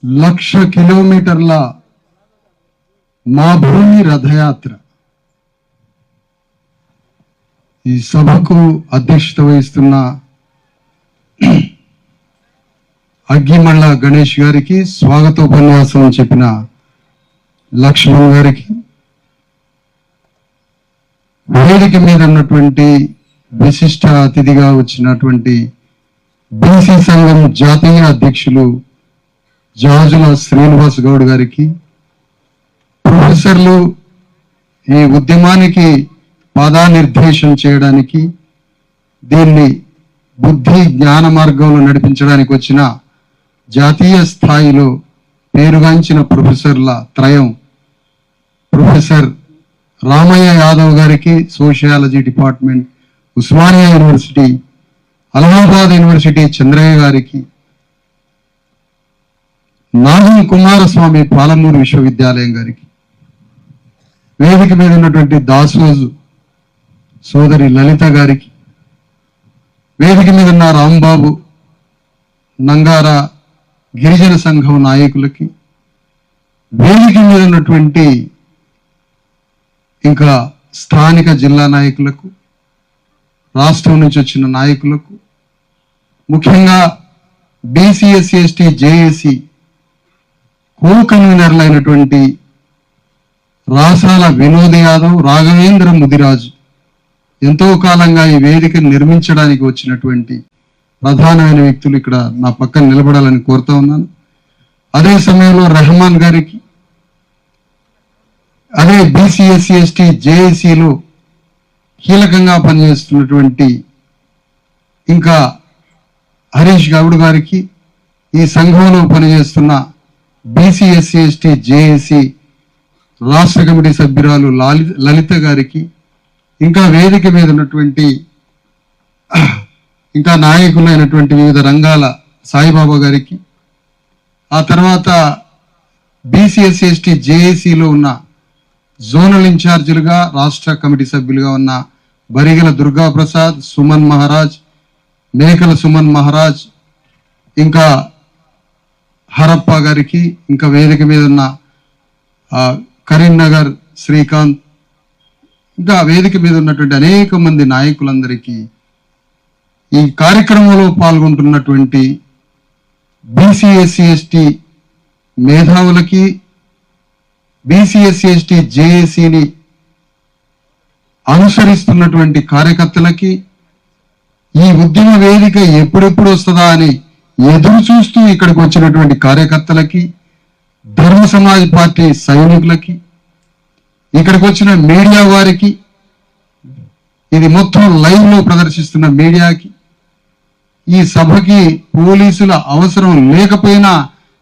1,00,000 కిలోమీటర్ల మా భూమి రథయాత్ర ఈ సభకు అధ్యక్షత వహిస్తున్న అగ్గిమళ్ళ గణేష్ గారికి, స్వాగతోపన్యాసం చెప్పిన లక్ష్మణ్ గారికి, వేదిక మీద ఉన్నటువంటి విశిష్ట అతిథిగా వచ్చినటువంటి బీసీ సంఘం జాతీయ అధ్యక్షులు జాజుల శ్రీనివాస్ గౌడ్ గారికి, ప్రొఫెసర్లు ఈ ఉద్యమానికి పాదానిర్దేశం చేయడానికి, దీన్ని బుద్ధి జ్ఞాన మార్గంలో నడిపించడానికి వచ్చిన జాతీయ స్థాయిలో పేరుగాంచిన ప్రొఫెసర్ల త్రయం ప్రొఫెసర్ రామయ్య యాదవ్ గారికి, sociology department, Osmania university, Allahabad university Chandraiah గారికి, నాగం కుమారస్వామి పాలమూరు విశ్వవిద్యాలయం గారికి, వేదిక మీద ఉన్నటువంటి దాసోజు సోదరి లలిత గారికి, వేదిక మీద ఉన్న రాంబాబు నంగారా గిరిజన సంఘం నాయకులకి, వేదిక మీద ఉన్నటువంటి ఇంకా స్థానిక జిల్లా నాయకులకు, రాష్ట్రం నుంచి వచ్చిన నాయకులకు, ముఖ్యంగా బీసీఎస్సీ ఎస్టీ జేఏసీ కో కన్వీనర్లు అయినటువంటి రాసాల వినోద్ యాదవ్, రాఘవేంద్ర ముదిరాజు, ఎంతో కాలంగా ఈ వేదిక నిర్మించడానికి వచ్చినటువంటి ప్రధానమైన వ్యక్తులు ఇక్కడ నా పక్కన నిలబడాలని కోరుతా ఉన్నాను. అదే సమయంలో రెహమాన్ గారికి, అదే బీసీఎస్సీ ఎస్టీ జేఏసీలో కీలకంగా పనిచేస్తున్నటువంటి ఇంకా హరీష్ గౌడ్ గారికి, ఈ సంఘంలో పనిచేస్తున్న బీసీఎస్సీ ఎస్టీ జేఏసీ రాష్ట్ర కమిటీ సభ్యురాలు లలిత గారికి, ఇంకా వేదిక మీద ఉన్నటువంటి ఇంకా నాయకులైనటువంటి వివిధ రంగాల సాయిబాబా గారికి, ఆ తర్వాత బీసీఎస్సీ ఎస్టీ జేఏసీలో ఉన్న జోనల్ ఇన్ఛార్జీలుగా రాష్ట్ర కమిటీ సభ్యులుగా ఉన్న బరిగల దుర్గాప్రసాద్, సుమన్ మహారాజ్, మేకల సుమన్ మహారాజ్, ఇంకా హరప్ప గారికి, ఇంకా వేదిక మీద ఉన్న కరీంనగర్ శ్రీకాంత్, ఇంకా వేదిక మీద ఉన్నటువంటి అనేక మంది నాయకులందరికీ, ఈ కార్యక్రమంలో పాల్గొంటున్నటువంటి బీసీఎస్సీ ఎస్టీ మేధావులకి, బీసీఎస్సీ ఎస్టీ జేఏసీని అనుసరిస్తున్నటువంటి కార్యకర్తలకి, ఈ ఉద్యమ వేదిక ఎప్పుడెప్పుడు వస్తుందా అని ఎదురు చూస్తూ ఇక్కడికి వచ్చినటువంటి కార్యకర్తలకి, ధర్మ సమాజ్ పార్టీ సైనికులకి, ఇక్కడికి వచ్చిన మీడియా వారికి, ఇది మొత్తం లైవ్ లో ప్రదర్శిస్తున్న మీడియాకి, ఈ సభకి పోలీసుల అవసరం లేకపోయినా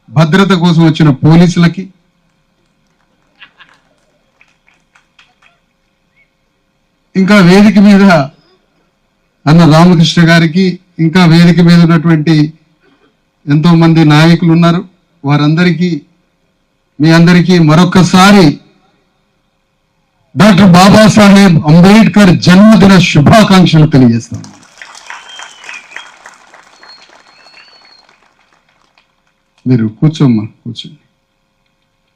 భద్రత కోసం వచ్చిన పోలీసులకి, ఇంకా వేదిక మీద అన్న రామకృష్ణ గారికి, ఇంకా వేదిక మీద ఉన్నటువంటి ఎంతో మంది నాయకులు ఉన్నారు, వారందరికీ మీ అందరికీ మరొకసారి డాక్టర్ బాబాసాహెబ్ అంబేద్కర్ జన్మదిన శుభాకాంక్షలు తెలియజేస్తాను. మీరు కూర్చోమ్మా, కూర్చోండి.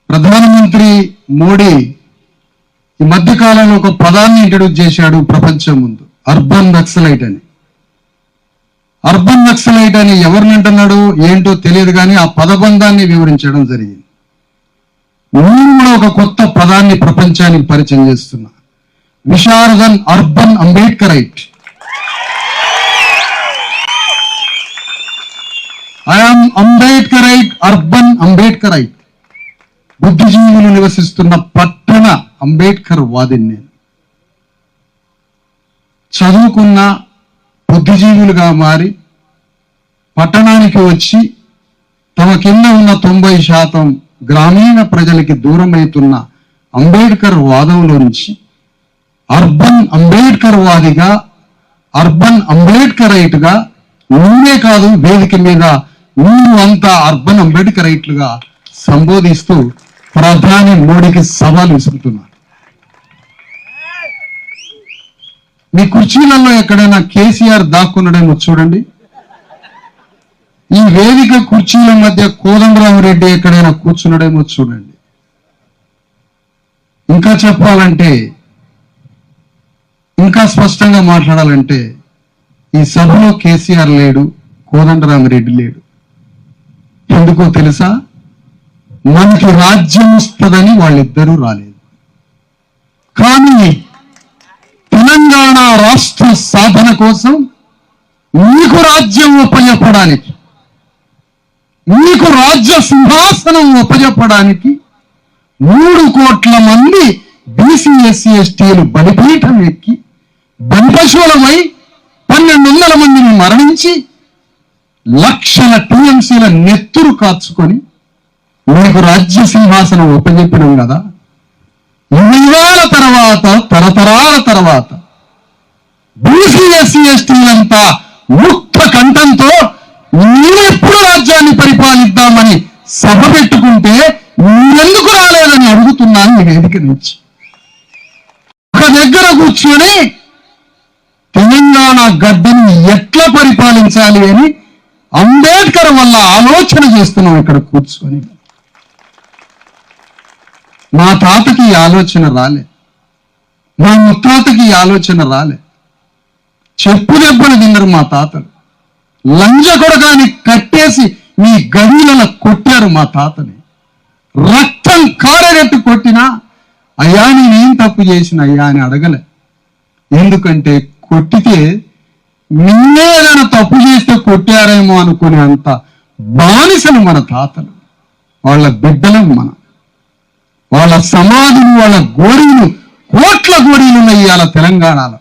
ప్రధానమంత్రి మోడీ ఈ మధ్య కాలంలో ఒక పదాన్ని ఇంట్రడ్యూస్ చేశాడు ప్రపంచం ముందు, అర్బన్ నక్సలైట్ అని. అర్బన్ నక్సలైట్ అని ఎవరిని అంటున్నాడు ఏంటో తెలియదు, కానీ ఆ పదబంధాన్ని వివరించడం జరిగింది. నేను కూడా ఒక కొత్త పదాన్ని ప్రపంచానికి పరిచయం చేస్తున్నా, Visharadan urban Ambedkarite. I'm Ambedkarite, urban Ambedkarite. బుద్ధిజీవులు నివసిస్తున్న పట్టణ అంబేద్కర్ వాదిని నేను. చదువుకున్న బుద్ధిజీవులుగా మారి పట్టణానికి వచ్చి తమ కింద ఉన్న 90% గ్రామీణ ప్రజలకి దూరం అవుతున్న అంబేద్కర్ వాదంలో నుంచి అర్బన్ అంబేద్కర్ వాదిగా, అర్బన్ అంబేద్కరైట్గా, నువ్వే కాదు వేదిక మీద నువ్వు అంతా అర్బన్ అంబేద్కరైట్లుగా సంబోధిస్తూ ప్రధాని మోడీకి సవాల్ విసురుతున్నారు. మీ కుర్చీలలో ఎక్కడైనా కేసీఆర్ దాక్కున్నాడేమో చూడండి. ఈ వేదిక కుర్చీల మధ్య కోదండరామిరెడ్డి ఎక్కడైనా కూర్చున్నాడేమో చూడండి. ఇంకా చెప్పాలంటే, ఇంకా స్పష్టంగా మాట్లాడాలంటే, ఈ సభలో కేసీఆర్ లేడు, కోదండరామిరెడ్డి లేడు. ఎందుకో తెలుసా? మనకి రాజ్యం వస్తుందని వాళ్ళిద్దరూ రాలేదు. కానీ తెలంగాణ రాష్ట్ర సాధన కోసం మీకు రాజ్యం ఉపయోగపడానికి, మీకు రాజ్య సింహాసనం ఉపయోగపడానికి 3 కోట్ల మంది బీసీ ఎస్సీ ఎస్టీలు బలిపీఠం ఎక్కి బలిపశువులమై 1200 మందిని మరణించి లక్షల టీఎంసీల నెత్తురు కాచుకొని మీకు రాజ్య సింహాసనం ఉపజెప్పినాం కదా. యుగాల తర్వాత, తరతరాల తర్వాత బీసీ ఎస్సీ ఎస్టీలంతా ముక్త కంఠంతో మీరెప్పుడు రాజ్యాన్ని పరిపాలిద్దామని సభ పెట్టుకుంటే మీరెందుకు రాలేదని అడుగుతున్నాను ఈ వేదిక నుంచి. ఒక దగ్గర కూర్చొని తెలంగాణ గడ్డని ఎట్లా పరిపాలించాలి అని అంబేద్కర్ వల్ల ఆలోచన చేస్తున్నాం ఇక్కడ కూర్చొని. మా తాతకి ఈ ఆలోచన రాలే, మా ముత్తాతకి ఈ ఆలోచన రాలే. చెప్పు దెబ్బలు తిన్నారు మా తాతలు. లంజ కొడగాని కట్టేసి మీ గడిలలో కొట్టారు మా తాతని. రక్తం కారేటట్టు కొట్టినా అయ్యా నేనేం తప్పు చేసిన అయ్యా అని అడగలే. ఎందుకంటే కొట్టితే నిన్నే ఏదైనా తప్పు చేస్తే కొట్టారేమో అనుకునే అంత బానిసలు మన తాతలు. వాళ్ళ బిడ్డలం మనం. వాళ్ళ సమాధులు, వాళ్ళ గోరీలు, కోట్ల గోరీలు ఉన్నాయి ఇవాళ తెలంగాణలో.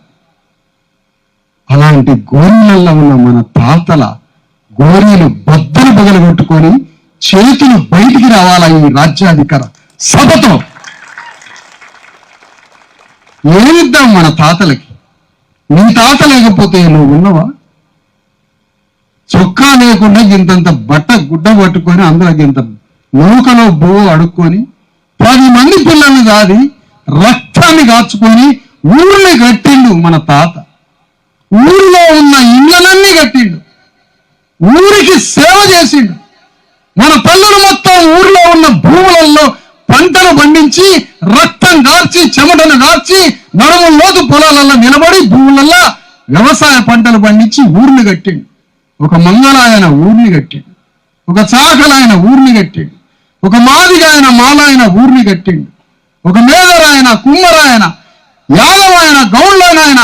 అలాంటి గోరీలలో ఉన్న మన తాతల గోరీలు బద్దలు బగలగొట్టుకొని చేతులు బయటికి రావాలా ఈ రాజ్యాధికార సభతో. ఏమిద్దాం మన తాతలకి? నీ తాత లేకపోతే నువ్వు ఉన్నవా? చొక్కా లేకుండా ఇంతంత బట్ట గుడ్డ పట్టుకొని అందులో ఇంత నూకలో బో అడుక్కొని 10 మంది పిల్లల్ని దాది రక్తాన్ని కాచుకొని ఊరిని కట్టిండు మన తాత. ఊరిలో ఉన్న ఇళ్ళలన్నీ కట్టిండు, ఊరికి సేవ చేసిండు. మన తల్లులు మొత్తం ఊరిలో ఉన్న భూములలో పంటలు పండించి రక్తం గార్చి చెమటను గార్చి నడుముల్లోతు పొలాలలో నిలబడి భూములలో వ్యవసాయ పంటలు పండించి ఊరిని కట్టిండు. ఒక మంగళాయన ఊరిని కట్టిండు, ఒక చాకలాయన ఊరిని కట్టిండు, ఒక మాదిగాయన మాలాయన ఊరిని కట్టిండు, ఒక మేదరాయన, కుమ్మరాయన, యాదవాయన, గౌళ్ళనాయన,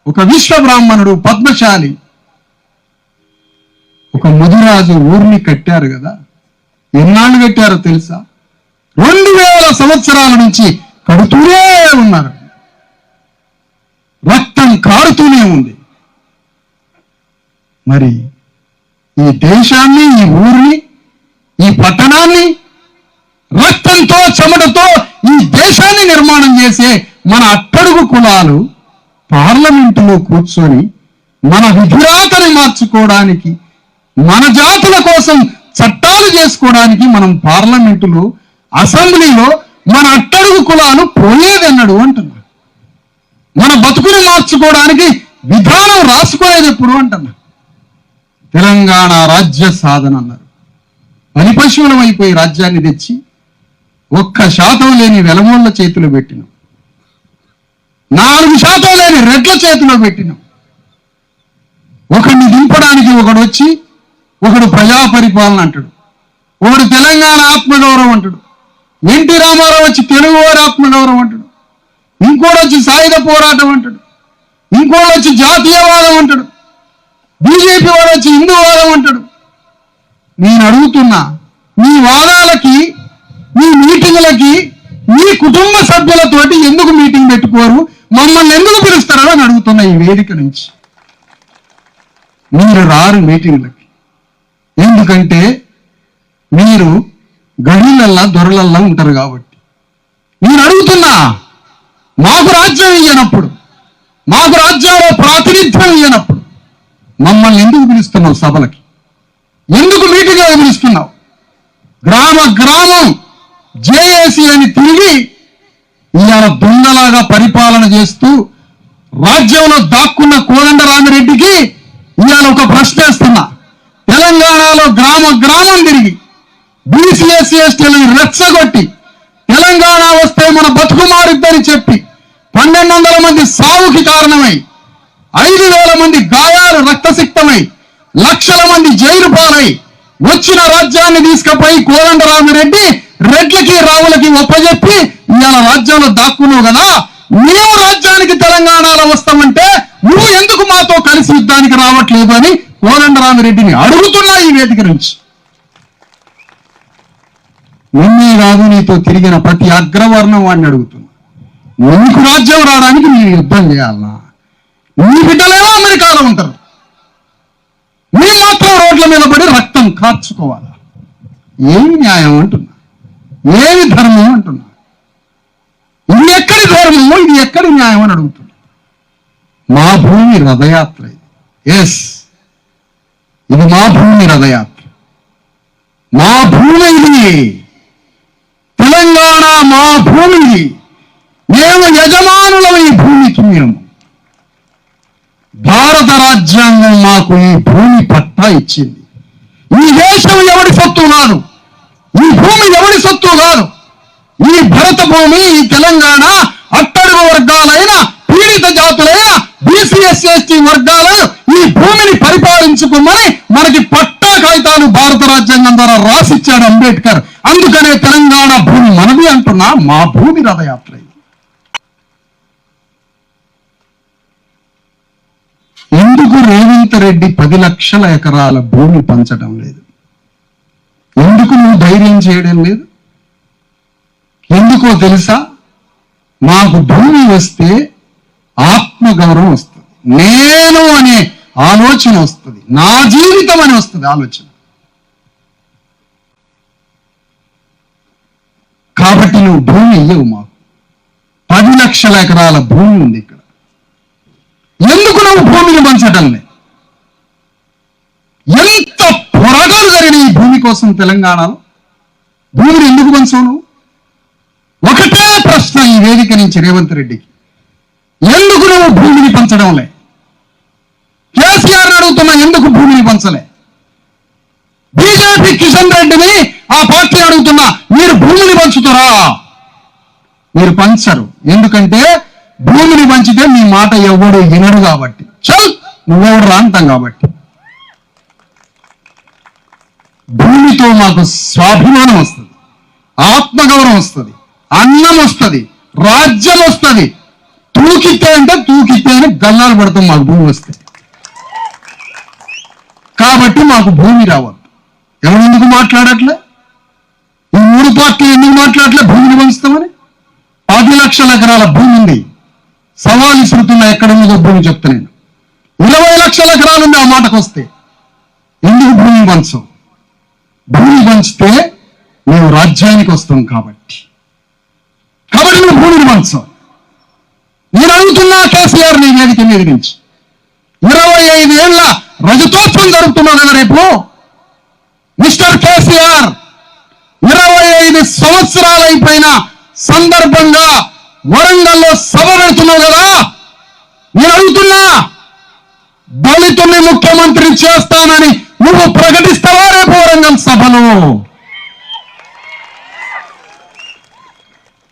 ఒక విశ్వబ్రాహ్మణుడు, పద్మశాలి, ఒక ముదిరాజు ఊరిని కట్టారు కదా. ఎన్నాళ్ళు కట్టారో తెలుసా? 2000 సంవత్సరాల నుంచి కడుతూనే ఉన్నారు. రక్తం కారుతూనే ఉంది. మరి ఈ దేశాన్ని, ఈ ఊరిని, ఈ పట్టణాన్ని రక్తంతో చెమటతో ఈ దేశాన్ని నిర్మాణం చేసే మన అట్టడుగు కులాలు పార్లమెంటులో కూర్చొని మన విధిరాతని మార్చుకోవడానికి, మన జాతుల కోసం చట్టాలు చేసుకోవడానికి మనం పార్లమెంటులో, అసెంబ్లీలో మన అట్టడుగు కులాలు పోయేదన్నాడు అంటున్నా. మన బతుకుని మార్చుకోవడానికి విధానం రాసుకునేది ఎప్పుడు అంటున్నా. తెలంగాణ రాజ్య సాధన అన్నారు. బలిపశువులం అయిపోయి రాజ్యాన్ని తెచ్చి 1% లేని వెలమోళ్ళ చేతిలో పెట్టినాం, 4% లేని రెడ్ల చేతిలో పెట్టినాం. ఒకడిని దింపడానికి ఒకడు వచ్చి ఒకడు ప్రజా పరిపాలన అంటాడు, ఒకడు తెలంగాణ ఆత్మగౌరవం అంటాడు, ఎన్టీ రామారావు వచ్చి తెలుగు వారి ఆత్మగౌరవం అంటాడు, ఇంకోటి వచ్చి సాయుధ పోరాటం అంటాడు, ఇంకోటి వచ్చి జాతీయవాదం అంటాడు, బీజేపీ వాడు వచ్చి హిందూవాదం అంటాడు. నేను అడుగుతున్నా, మీ వాదాలకి, మీ మీటింగులకి మీ కుటుంబ సభ్యులతోటి ఎందుకు మీటింగ్ పెట్టుకోరు? మమ్మల్ని ఎందుకు పిలుస్తారో అని అడుగుతున్నా ఈ వేదిక నుంచి. మీరు రారు మీటింగ్లకి. ఎందుకంటే మీరు గడిలల్లా దొరలల్లా ఉంటారు కాబట్టి. నేను అడుగుతున్నా, మాకు రాజ్యం ఇయ్యనప్పుడు, మాకు రాజ్యంలో ప్రాతినిధ్యం ఇయ్యనప్పుడు మమ్మల్ని ఎందుకు పిలుస్తున్నావు సభలకి? ఎందుకు మీటింగ్లకు పిలుస్తున్నావు? గ్రామ గ్రామం జేఏసీ అని తిరిగి ఇవాళ దొంగలాగా పరిపాలన చేస్తూ రాజ్యంలో దాక్కున్న కోదండరామిరెడ్డికి ఇవాళ ఒక ప్రశ్న వేస్తున్నా. తెలంగాణ ఎస్టీలను రెచ్చగొట్టి తెలంగాణ వస్తే మన బతుకు మారుద్దని చెప్పి 1200 మంది సావుకి కారణమై 5,000 మంది గాయాలు రక్తసిక్తమై లక్షల మంది జైలు పాలై వచ్చిన రాజ్యాన్ని తీసుకుపోయి కోదండరామిరెడ్డి రెడ్లకి రావులకి ఒప్పజెప్పి ఇవాళ రాజ్యంలో దాక్కున్నావు కదా. మేము రాజ్యానికి తెలంగాణలో వస్తామంటే నువ్వు ఎందుకు మాతో కలిసి యుద్ధానికి రావట్లేదు అని కోదండరామిరెడ్డిని అడుగుతున్నా ఈ వేదిక నుంచి. నిన్నే కాదు నీతో తిరిగిన ప్రతి అగ్రవర్ణం వాడిని అడుగుతున్నా, నీకు రాజ్యం రావడానికి నీ యుద్ధం చేయాలన్నా? నీ బిడ్డలేమో అమెరికాలో ఉంటారు, నీ మాత్రం రోడ్ల మీద పడి రక్తం కార్చుకోవాలా? ఏమి న్యాయం అంటున్నా, ఏమి ధర్మం అంటున్నా? ఇది ఎక్కడి ధర్మమో, ఇది ఎక్కడి న్యాయం అని అడుగుతున్నా. మా భూమి రథయాత్ర ఇది. ఎస్, ఇది మా భూమి రథయాత్ర, మా భూమి ఇది, తెలంగాణ మా భూమి ఇది. మేము యజమానులం ఈ భూమికి. మేము భారత రాజ్యాంగం మాకు ఈ భూమి పట్టా ఇచ్చింది. ఈ దేశం ఎవరి సొత్తు కాదు, ఈ భూమి ఎవరి సొత్తు కాదు. ఈ భరత భూమి, ఈ తెలంగాణ అట్టడుగు వర్గాలైన పీడిత జాతులైన బీసీ ఎస్సీ ఎస్టీ వర్గాలు ఈ భూమిని పరిపాలించుకోమని మనకి పట్టా కాగితాలు భారత రాజ్యాంగం ద్వారా రాసిచ్చాడు అంబేద్కర్. అందుకనే తెలంగాణ భూమి మనది అంటున్నా, మా భూమి రథయాత్ర. ఎందుకు రేవంత్ రెడ్డి 10 లక్షల ఎకరాల భూమి పంచడం లేదు? ఎందుకు నువ్వు ధైర్యం చేయడం లేదు? ఎందుకో తెలుసా? మాకు భూమి వస్తే ఆత్మగౌరవం వస్తుంది, నేను అనే ఆలోచన వస్తుంది, నా జీవితం అని వస్తుంది ఆలోచన. కాబట్టి నువ్వు భూమి ఇయ్యవు మాకు. 10 లక్షల ఎకరాల భూమి ఉంది ఇక్కడ. ఎందుకు నువ్వు భూమిని పంచడం లేదు? ఎంత పోరాటాలు జరిగిన ఈ భూమి కోసం తెలంగాణలో భూమిని ఎందుకు పంచవు నువ్వు? ఒకటే ప్రశ్న ఈ వేదిక నుంచి రేవంత్ రెడ్డికి, ఎందుకు నువ్వు భూమిని పంచడం లే? కేసీఆర్ అడుగుతున్నా, ఎందుకు భూమిని పంచలే? బీజేపీ కిషన్ రెడ్డిని, ఆ పార్టీ అడుగుతున్నా, మీరు భూమిని పంచుతారా? మీరు పంచరు. ఎందుకంటే భూమిని పంచితే మీ మాట ఎవడు వినడు కాబట్టి, చల్ నువ్వెవడు రాంటాం కాబట్టి. భూమితో మాకు స్వాభిమానం వస్తుంది, ఆత్మగౌరవం వస్తుంది, అన్నం వస్తుంది, రాజ్యం వస్తుంది. తూకితే అంటే తూకితే అని గల్లాలు పడతాం మాకు భూమి వస్తే. కాబట్టి మాకు భూమి రావద్దు. ఎవరు ఎందుకు మాట్లాడట్లే? ఈ 3 పార్టీలు ఎందుకు మాట్లాడట్లే భూమిని పంచుతామని? 10 లక్షల ఎకరాల భూమి ఉంది, సవాలు ఇస్తున్నా ఎక్కడ ఉందో భూమి చెప్తా నేను. 20 లక్షల ఎకరాలు ఉంది ఆ మాటకు వస్తే. ఎందుకు భూమి పంచం? భూమి పంచితే మేము రాజ్యానికి వస్తాం కాబట్టి నువ్వు భూమిని పంచం. నేను అడుగుతున్నా కేసీఆర్ నీ వేదిక మీద నుంచి, 25 ఏళ్ల రజతోత్సవం జరుపుతున్నావు కదా రేపు. మిస్టర్ కేసీఆర్, 25 సంవత్సరాలు అయిపోయిన సందర్భంగా వరంగల్లో సభ పెడుతున్నావు కదా. నేను అడుగుతున్నా, దళితుల్ని ముఖ్యమంత్రి చేస్తానని నువ్వు ప్రకటిస్తావా రేపు వరంగల్ సభలో?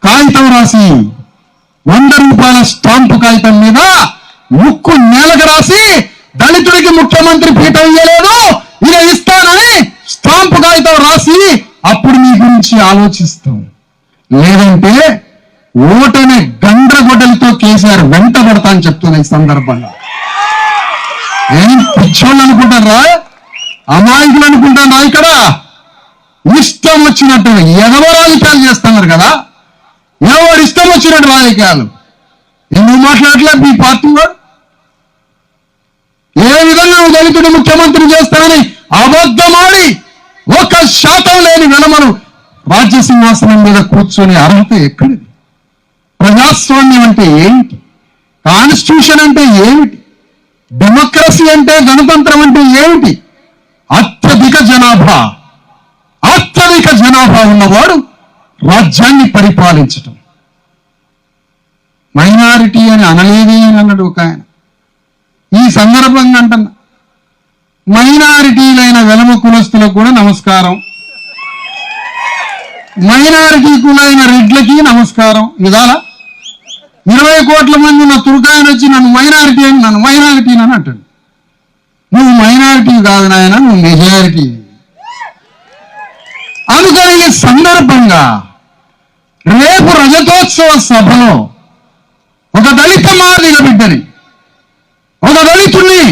కాగితం రాసి 100 రూపాయల స్టాంపు కాగితం మీద ముక్కు నేలకు రాసి దళితుడికి ముఖ్యమంత్రి పీఠం ఇవ్వలేదు, ఇక ఇస్తానని స్టాంపు కాగితం రాసి అప్పుడు నీ గురించి ఆలోచిస్తాం. లేదంటే ఓటనే గండ్రగొడ్డలతో కేసీఆర్ వెంట పడతా అని చెప్తున్నా ఈ సందర్భంగా. ఏం పిచ్చోళ్ళు అనుకుంటారా, అమాయకులు అనుకుంటారా? ఇక్కడ ఇష్టం వచ్చినట్టు ఎగవ రాజకీయాలు చేస్తున్నారు కదా. ఎవరు ఇష్టం వచ్చినట్టు రాజకీయాలు ఎందుకు మాట్లాడలే మీ పార్టీ వాడు? ఏ విధంగా నువ్వు దళితుడు ముఖ్యమంత్రి చేస్తానని అబద్ధమాడి 1% లేని వెలమను రాజ్య సింహాసనం మీద కూర్చొని అర్హత ఎక్కడిది? ప్రజాస్వామ్యం అంటే ఏమిటి? కాన్స్టిట్యూషన్ అంటే ఏమిటి? డెమోక్రసీ అంటే, గణతంత్రం అంటే ఏమిటి? అత్యధిక జనాభా ఉన్నవాడు రాజ్యాన్ని పరిపాలించటం. మైనారిటీ అని అనలేదే అని అన్నాడు ఒక ఆయన. ఈ సందర్భంగా అంటున్నా, మైనారిటీలైన వెలమ కులస్తులకు కూడా నమస్కారం. మైనారిటీ కులైన రెడ్లకి నమస్కారం ఇదాలా 20 కోట్ల మంది ఉన్న తుర్కాయన వచ్చి నన్ను మైనారిటీ అని అంటాడు. నువ్వు మైనారిటీ కాదు నాయన, నువ్వు మెజారిటీ. అందుకని ఈ సందర్భంగా రేపు రజతోత్సవ సభలో ఒక దళిత మాదిగ బిడ్డని, ఒక దళితుడిని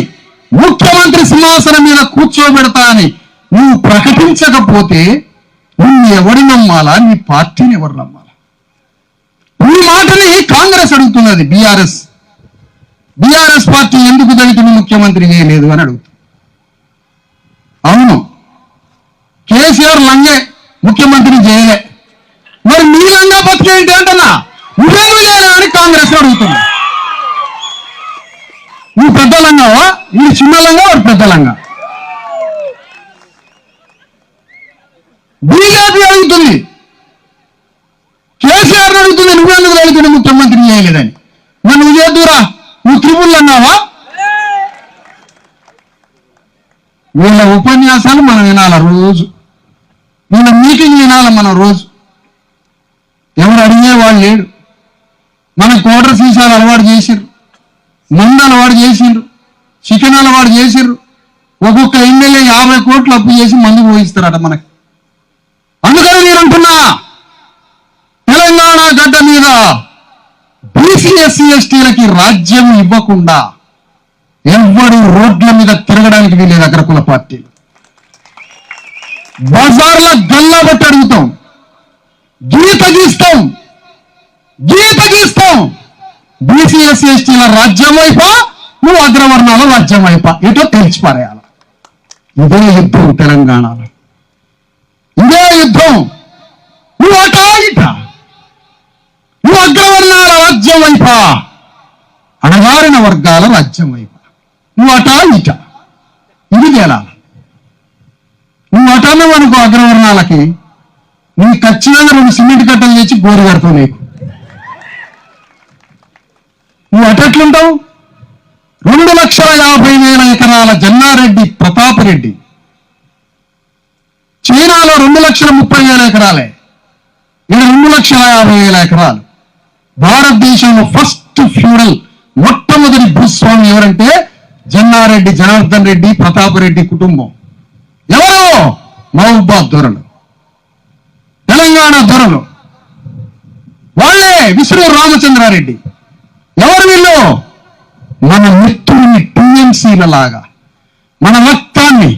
ముఖ్యమంత్రి సింహాసనం మీద కూర్చోబెడతా అని నువ్వు ప్రకటించకపోతే నువ్వు ఎవరి నమ్మాలా, నీ పార్టీని ఎవరు నమ్మాలా? ఈ మాటని కాంగ్రెస్ అడుగుతున్నది. బీఆర్ఎస్ పార్టీ ఎందుకు దళితుని ముఖ్యమంత్రి చేయలేదు అని అడుగుతుంది. అవును, కేసీఆర్ లంగే ముఖ్యమంత్రి చేయలే, మరి నీ లంగా బతికేంటి అంటున్నా, నువ్వేమి చేయలే అని కాంగ్రెస్ అడుగుతున్నా. నువ్వు పెద్ద లంగావా, నీ చిన్న లంగా, వాడు పెద్ద లంగా. బీజేపీ అడుగుతుంది, కేసీఆర్ అడుగుతుంది, నువ్వెందుకు దళితుని ముఖ్యమంత్రి చేయలేదని. మరి నువ్వు చేద్దురా, నువ్వు త్రిపుల్ అన్నావా? వీళ్ళ ఉపన్యాసాలు మనం వినాల రోజు, వీళ్ళ మీటింగ్ వినాల మనం రోజు. ఎవరు అడిగేవాళ్ళు లేడు. మన కోటర్ సీసాలు అలవాటు చేసిర్రు, మందు అలవాటు చేసిండ్రు, చికెన్ అలవాటు చేసిర్రు. ఒక్కొక్క ఎమ్మెల్యే 50 కోట్లు అప్పు చేసి మందు పోయిస్తారట మనకి. అందుకని నేను అంటున్నా, తెలంగాణ గడ్డ మీద బీసీ ఎస్సీ ఎస్టీలకి రాజ్యం ఇవ్వకుండా ఎవ్వడు రోడ్ల మీద తిరగడానికి వీలేదు. అగ్రకుల పార్టీలు బజార్ల గల్లా బట్టి అడుగుతాం, గీత గీస్తాం. బీసీ ఎస్సీ ఎస్టీల రాజ్యం వైపా, నువ్వు అగ్రవర్ణాల రాజ్యం వైపా, ఏటో తెలిసిపారేయాల. ఇదే యుద్ధం తెలంగాణలో, ఇదే యుద్ధం. నువ్వు అటా ఇట, నువ్వు అగ్రవర్ణాల రాజ్యం వైపా, అణగారిన వర్గాల రాజ్యం వైపా, నువ్వు అటా ఇట. ఇది తేలాలి. నువ్వు అటన్నావు అనుకో అగ్రవర్ణాలకి, నువ్వు ఖచ్చితంగా 2 సిమెంట్ కట్టలు తెచ్చి గోరు కడతావు. నువ్వు అటెట్లుంటావు? 2,50,000 ఎకరాల జన్నారెడ్డి ప్రతాపరెడ్డి, చైనాలో 2,30,000 ఎకరాలే, ఇక్కడ 2,50,000 ఎకరాలు. భారతదేశంలో ఫస్ట్ ఫ్యూడల్ మొట్టమొదటి భూస్వామి ఎవరంటే జన్నారెడ్డి జనార్దన్ రెడ్డి ప్రతాపరెడ్డి కుటుంబం. ఎవరు? మహబూబాద్ దొరలు, తెలంగాణ దొరలు. వాళ్ళే విష్ణు రామచంద్రారెడ్డి. ఎవరు వీళ్ళు? మన మిత్రుని టీఎంసీల లాగా మన రక్తాన్ని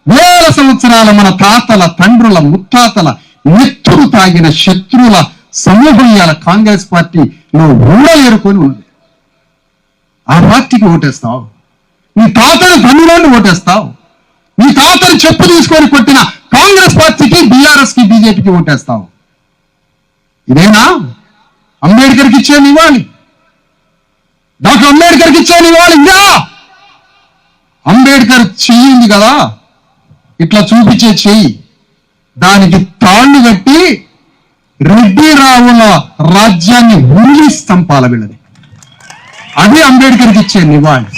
వేల సంవత్సరాల మన తాతల తండ్రుల ముత్తాతల నెత్తురు తాగిన శత్రువుల సమూహం ఇవాళ కాంగ్రెస్ పార్టీలో ఊడలేరుకొని ఉంది. ఆ పార్టీకి ఓటేస్తావు. నీ తాతని తమ్ముళ్ళని ఓటేస్తావు. నీ తాతని చెప్పు తీసుకొని కొట్టిన కాంగ్రెస్ పార్టీకి, బీఆర్ఎస్ కి, బీజేపీకి ఓటేస్తావు. ఇదేనా అంబేద్కర్కి ఇచ్చేది ఇవ్వాలి? డాక్టర్ అంబేద్కర్కి ఇచ్చేది ఇవ్వాలి. ఇంకా అంబేద్కర్ చెయ్యి ఉంది కదా, ఇట్లా చూపించే చెయ్యి, దానికి తాళ్ళు కట్టి రెడ్డి రావుల రాజ్యాన్ని ఉరిలి స్తంపాల వీళ్ళది. అది అంబేద్కర్కి ఇచ్చే నివాళి.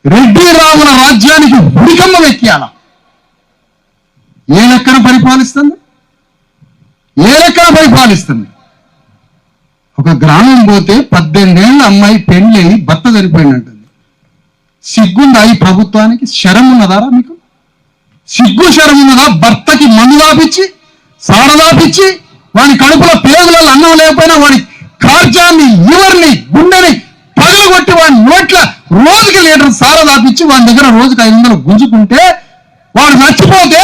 రెడ్డి రావుల రాజ్యానికి ఉరికమ్మ వెక్కియాల. ఏ లెక్కన పరిపాలిస్తుంది? ఒక గ్రామం పోతే 18 ఏళ్ళ అమ్మాయి పెళ్ళి భర్త చనిపోయినట్టుంది. సిగ్గుందా ఈ ప్రభుత్వానికి? శరం ఉన్నదారా మీకు? సిగ్గు శరం ఉన్నదా? భర్తకి మందు దాపించి, సాడ దాపించి, వాడి కడుపులో పేగులలో అన్నం లేకపోయినా వాడి కార్యాన్ని, లివర్ని, గుండెని పగలగొట్టి వాడి నోట్ల రోజుకి లీటర్ సార దాపించి వాడి దగ్గర రోజుకి 500 గుంజుకుంటే వాడు చచ్చిపోతే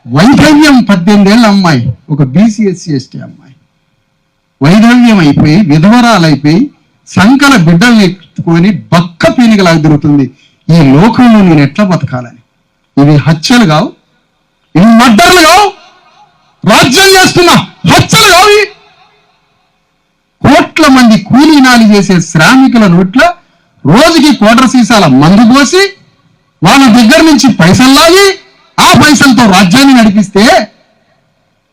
వైధవ్యం 18 ఏళ్ళ అమ్మాయి, ఒక బీసీ ఎస్సీ ఎస్టీ అమ్మాయి వైధవ్యం అయిపోయి విధవరాలైపోయి సంకల బిడ్డల్ని ఎత్తుకొని బక్క పీనిగలాగా తిరుగుతుంది. ఈ లోకంలో నేను ఎట్లా బతకాలని? ఇవి హత్యలు కావు, ఇవి మర్డర్లు కావు, రాజ్యం చేస్తున్న హత్యలు కావు. కోట్ల మంది కూలీనాలి చేసే శ్రామికుల నోట్ల రోజుకి కోటర్ సీసాల మందు పోసి వాళ్ళ దగ్గర నుంచి పైసలు లాగి ఆ పైసలతో రాజ్యాన్ని నడిపిస్తే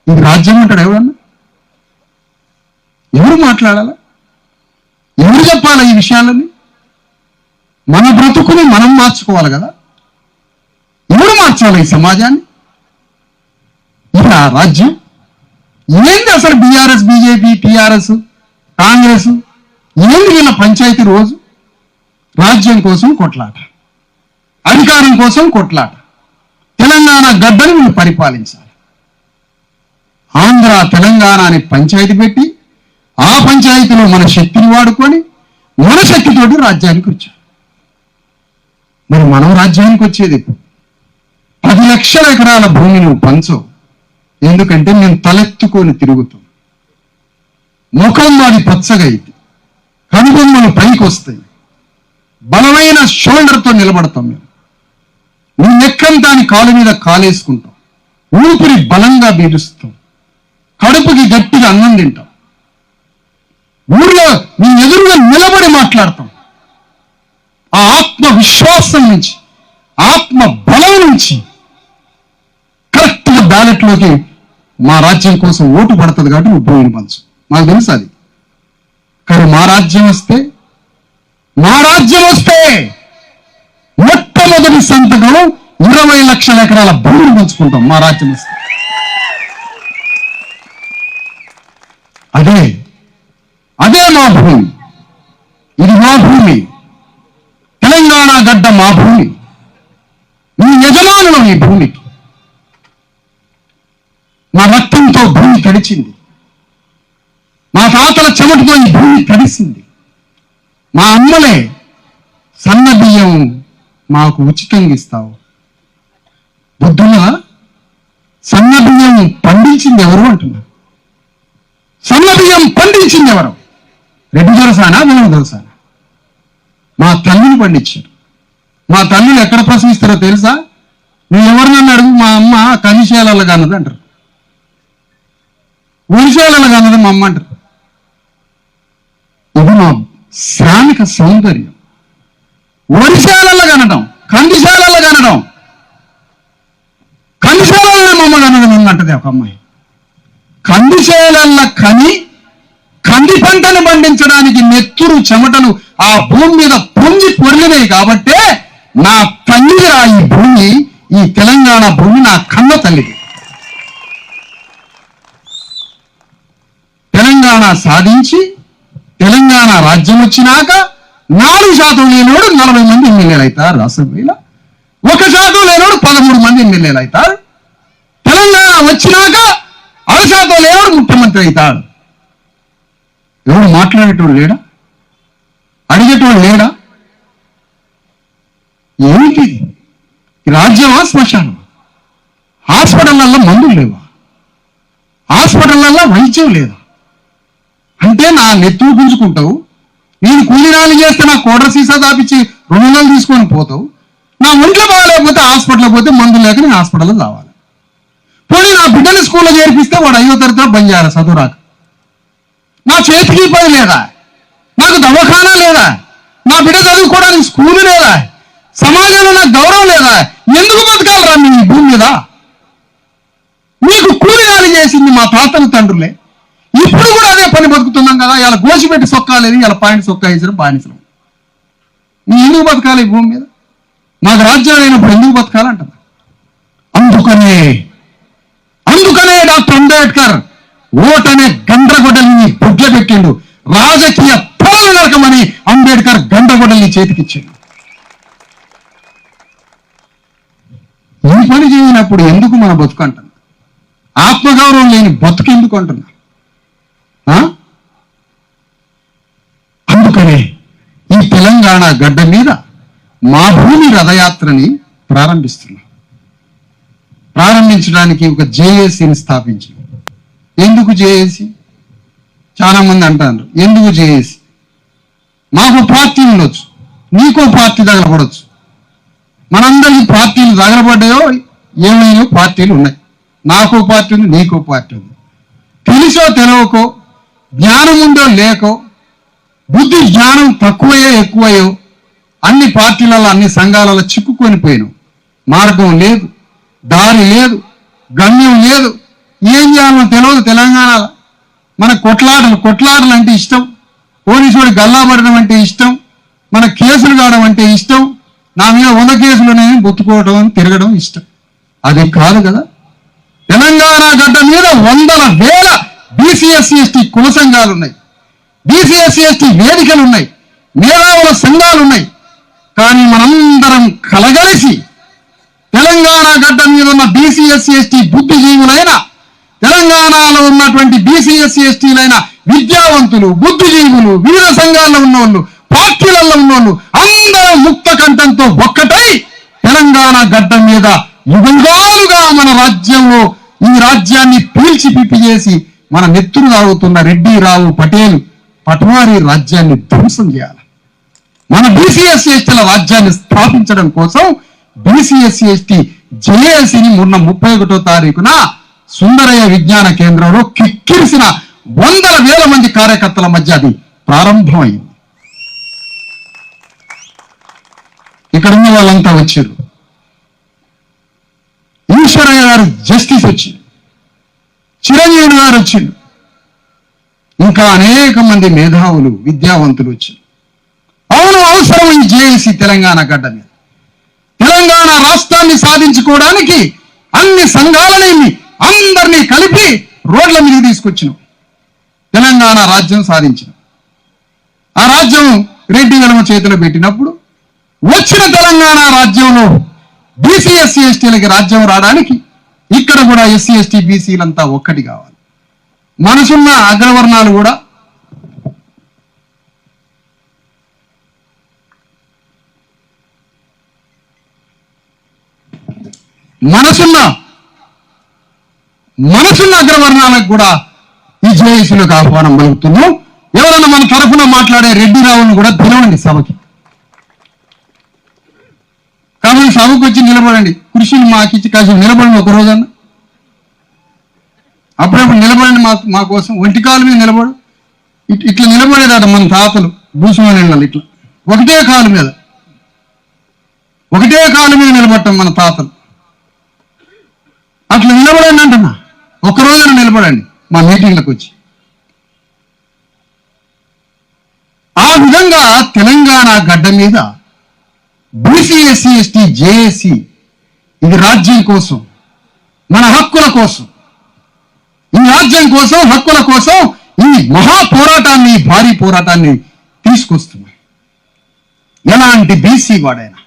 ఇది రాజ్యం అంటాడు ఎవరన్నా? ఎవరు మాట్లాడాలా? ఎవరు చెప్పాలా ఈ విషయాలని? మన బ్రతుకుని మనం మార్చుకోవాలి కదా. ఎవరు మార్చాలి ఈ సమాజాన్ని? ఇలా రాజ్యం ఏంది అసలు బీఆర్ఎస్, బీజేపీ, టీఆర్ఎస్, కాంగ్రెస్, ఏంది వీళ్ళ పంచాయతీ? రోజు రాజ్యం కోసం కొట్లాట, అధికారం కోసం కొట్లాట. తెలంగాణ గడ్డని వీళ్ళు పరిపాలించాలి. ఆంధ్ర తెలంగాణ అని పంచాయతీ పెట్టి ఆ పంచాయతీలో మన శక్తిని వాడుకొని మన శక్తితోటి రాజ్యానికి వచ్చాం. మరి మనం రాజ్యానికి వచ్చేది 10 లక్షల ఎకరాల భూమి నువ్వు పంచవు. ఎందుకంటే మేము తలెత్తుకొని తిరుగుతాం. ముఖం వాడి పచ్చగా అయితే కనుబొమ్మలు పైకి వస్తాయి. బలమైన షోల్డర్తో నిలబడతాం. మేము నీ నెక్కంతాని కాలు మీద కాలేసుకుంటాం. ఊపిరి బలంగా పీలుస్తాం. కడుపుకి గట్టిగా అన్నం తింటాం. ఊర్లో నీ ఎదురుగా నిలబడి మాట్లాడతాం. ఆ ఆత్మ విశ్వాసం నుంచి, ఆత్మ బలం నుంచి కరెక్ట్గా బ్యాలెట్లోకి మా రాజ్యం కోసం ఓటు పడుతుంది కాబట్టి నువ్వు భూమిని పంచు. మాకు తెలుసు అది. కానీ మా రాజ్యం వస్తే మొట్టమొదటి సంతకం 20 లక్షల ఎకరాల భూమిని పంచుకుంటాం. మా రాజ్యం వస్తే అదే మా భూమి. ఇది మా భూమి. తెలంగాణ గడ్డ మా భూమి. మీ యజమానులు ఈ భూమికి. మా రక్తంతో భూమి తడిచింది. మా తాతల చెమటతో ఈ భూమి తడిసింది. మా అమ్మలే సన్న బియ్యం మాకు ఉచితంగా ఇస్తావు. బుద్ధులా సన్న బియ్యం పండించింది ఎవరు అంటున్నా? సన్న బియ్యం పండించింది ఎవరు? రెడ్డి దొరసానా, వెలమ దొరసానా? మా తల్లిని పండించారు. మా తల్లులు ఎక్కడ ప్రసవిస్తారో తెలుసా? నువ్వు ఎవరినన్నా అడుగు, మా అమ్మ కందిశాలలో కన్నది అంటారు. ఉరిశాలలో కన్నది మా అమ్మ అంటారు. ఇది మా శ్రామిక సౌందర్యం. వరిశాలలో కనడం, కందిశాలలో కనడం, కందిశాలలో మా అమ్మ కన్నది నన్ను అంటది ఒక అమ్మాయి. కందిశాలల్లో కంది పంటను పండించడానికి నెత్తురు చెమటలు ఆ భూమి మీద పొంగి పొర్లినాయి కాబట్టే నా తల్లిరా ఈ భూమి, ఈ తెలంగాణ భూమి నా కన్న తల్లిది. తెలంగాణ సాధించి తెలంగాణ రాజ్యం వచ్చినాక 4% లేనివాడు 40 మంది ఎమ్మెల్యేలు అవుతారు అసెంబ్లీలో. 1% లేనివాడు 13 మంది ఎమ్మెల్యేలు అవుతారు. తెలంగాణ వచ్చినాక 6% లేనివాడు ముఖ్యమంత్రి అవుతాడు. ఎవడు మాట్లాడేటోడు లేడా? అడిగేటోడు లేడా? ఏమిటి రాజ్యమా, శ్మశానం? హాస్పిటళ్ళల్లో మందులు లేవా? హాస్పిటళ్ళల్లో వైద్యం లేదా? అంటే నా నెత్తులు గుంజుకుంటావు. నేను కూలీనాలు చేస్తే నా కోడర సీసా దాపించి 200 తీసుకొని పోతావు. నా ఒంట్లో బాగాలేకపోతే హాస్పిటల్కి పోతే మందులు లేక నేను హాస్పిటల్లో రావాలి. పోనీ నా బిడ్డని స్కూల్లో చేర్పిస్తే వాడు 5వ తరగతిలో బంద్ చేయాలి చదువు రాక. నా చేతికి పని లేదా? నాకు దవాఖానా లేదా? నా బిడ్డ చదువుకోవడానికి స్కూలు లేదా? సమాజంలో నాకు గౌరవం లేదా? ఎందుకు బతకాలరా మీ భూమి మీద? మీకు కూలినాలు చేసింది మా తాతలు తండ్రులే. ఇప్పుడు కూడా అదే పని బతుకుతున్నాం కదా. ఇలా గోసిపెట్టి సొక్కా లేదు, ఇలా పాయింట్ సొక్కా వేసిన బానిసలు. నీ ఎందుకు బతకాలి ఈ భూమి మీద? మాకు రాజ్యం అయినప్పుడు ఎందుకు బతకాలంటారు? అందుకనే డాక్టర్ అంబేద్కర్ ఓటనే గండ్రగొడ్డల్ని బుడ్ల పెట్టిండు. రాజకీయ తలలు నరకమని అంబేద్కర్ గండ్రగొడ్డల్ని చేతికిచ్చాడు. ఈ పని చేయనప్పుడు ఎందుకు మన బతుకు అంటున్నా? ఆత్మగౌరవం లేని బతుకు ఎందుకు అంటున్నా? అందుకనే ఈ తెలంగాణ గడ్డ మీద మా భూమి రథయాత్రని ప్రారంభించడానికి ఒక జేఏసీని స్థాపించి. ఎందుకు జేఏసీ? చాలా మంది అంటారు ఎందుకు జేఏసీ? మాకు పార్టీ ఉండొచ్చు, నీకో పార్టీ తగలపడవచ్చు. మనందరికీ పార్టీలు తగలబడ్డాయో ఏమైనా పార్టీలు ఉన్నాయి. నాకో పార్టీ ఉంది, నీకో పార్టీ ఉంది. తెలిసో తెలవకో, జ్ఞానం ఉందో లేకో, బుద్ధి జ్ఞానం తక్కువయో ఎక్కువయో అన్ని పార్టీలలో అన్ని సంఘాలలో చిక్కుకొని పోయినాం. మార్గం లేదు, దారి లేదు, గమ్యం లేదు. ఏం చేయాలో తెలియదు. తెలంగాణలో మన కొట్లాటలు అంటే ఇష్టం, పోలీసుడు గల్లాపడడం అంటే ఇష్టం, మన కేసులు కావడం అంటే ఇష్టం, నా మీద 100 కేసులు బొత్తుకోవడం తిరగడం ఇష్టం. అది కాదు కదా. తెలంగాణ గడ్డ మీద వందల వేల బీసీ ఎస్సీ ఎస్టీ కుల సంఘాలు ఉన్నాయి, బీసీ ఎస్సీ ఎస్టీ వేదికలు ఉన్నాయి, మేధావుల సంఘాలు ఉన్నాయి. కానీ మనందరం కలగలిసి తెలంగాణ గడ్డ మీద ఉన్న బీసీ ఎస్సీ ఎస్టీ బుద్ధిజీవులైన, తెలంగాణలో ఉన్నటువంటి బీసీ ఎస్సీ ఎస్టీలైన విద్యావంతులు, బుద్ధిజీవులు, వివిధ సంఘాల్లో ఉన్నోళ్ళు, పార్టీలలో ఉన్నోళ్ళు అందరూ ముక్త కంఠంతో ఒక్కటై తెలంగాణ గడ్డ మీద యుగాలుగా మన రాజ్యంలో ఈ రాజ్యాన్ని పీల్చి పిప్పి చేసి మన నెత్తురు తాగుతున్న రెడ్డి, రావు, పటేల్, పట్వారీ రాజ్యాన్ని ధ్వంసం చేయాలి. మన బీసీ ఎస్సీ ఎస్టీల రాజ్యాన్ని స్థాపించడం కోసం బీసీ ఎస్సీ ఎస్టీ జేఏసీని మొన్న 31వ తారీఖున సుందరయ్య విజ్ఞాన కేంద్రంలో కిక్కిరిసిన వందల వేల మంది కార్యకర్తల మధ్య అది ప్రారంభమైంది. ఇక్కడ ఉన్న వాళ్ళంతా వచ్చారు. ఈశ్వరయ్య గారు జస్టిస్ వచ్చింది, చిరంజీవి గారు వచ్చిండు, ఇంకా అనేక మంది మేధావులు, విద్యావంతులు వచ్చారు. అవును, అవసరం ఈ జేఏసీ తెలంగాణ గడ్డ మీద. తెలంగాణ రాష్ట్రాన్ని సాధించుకోవడానికి అన్ని సంఘాలని అందరినీ కలిపి రోడ్ల మీద తీసుకొచ్చినాం. తెలంగాణ రాజ్యం సాధించిన ఆ రాజ్యం రెడ్డి వెలమ చేతిలో పెట్టినప్పుడు వచ్చిన తెలంగాణ రాజ్యంలో బీసీ ఎస్సీ ఎస్టీలకి రాజ్యం రావడానికి ఇక్కడ కూడా ఎస్సీ ఎస్టీ బీసీలంతా ఒక్కటి కావాలి. మనసున్న అగ్రవర్ణాలు కూడా మనసున్న అగ్రవర్ణాలకు కూడా ఈ జేఏసీలకు ఆహ్వానం పలుకుతున్నాం. ఎవరైనా మన తరఫున మాట్లాడే రెడ్డి రావును కూడా పిలవండి సభకి. కాబట్టి సభకు వచ్చి నిలబడండి, కృషిని మాకిచ్చి కాసేపు నిలబడండి ఒక రోజన్న. అప్పుడప్పుడు నిలబడండి మా కోసం. ఒంటి కాలు మీద నిలబడు. ఇట్లా నిలబడేదాట మన తాతలు భూస్వామి ఇట్లా ఒకటే కాలు మీద నిలబడటం మన తాతలు. అట్లా నిలబడండి అంటున్నా. ఒక రోజున నిలబడండి మా మీటింగ్లకు వచ్చి. ఆ విధంగా తెలంగాణ గడ్డ మీద బీసీ ఎస్సీ ఎస్టీ జేఏసీ ఇది రాజ్యం కోసం, మన హక్కుల కోసం, ఈ రాజ్యం కోసం, హక్కుల కోసం ఈ మహా పోరాటాన్ని, భారీ పోరాటాన్ని తీసుకొస్తున్నాం. ఎలాంటి బీసీ వాడైనా,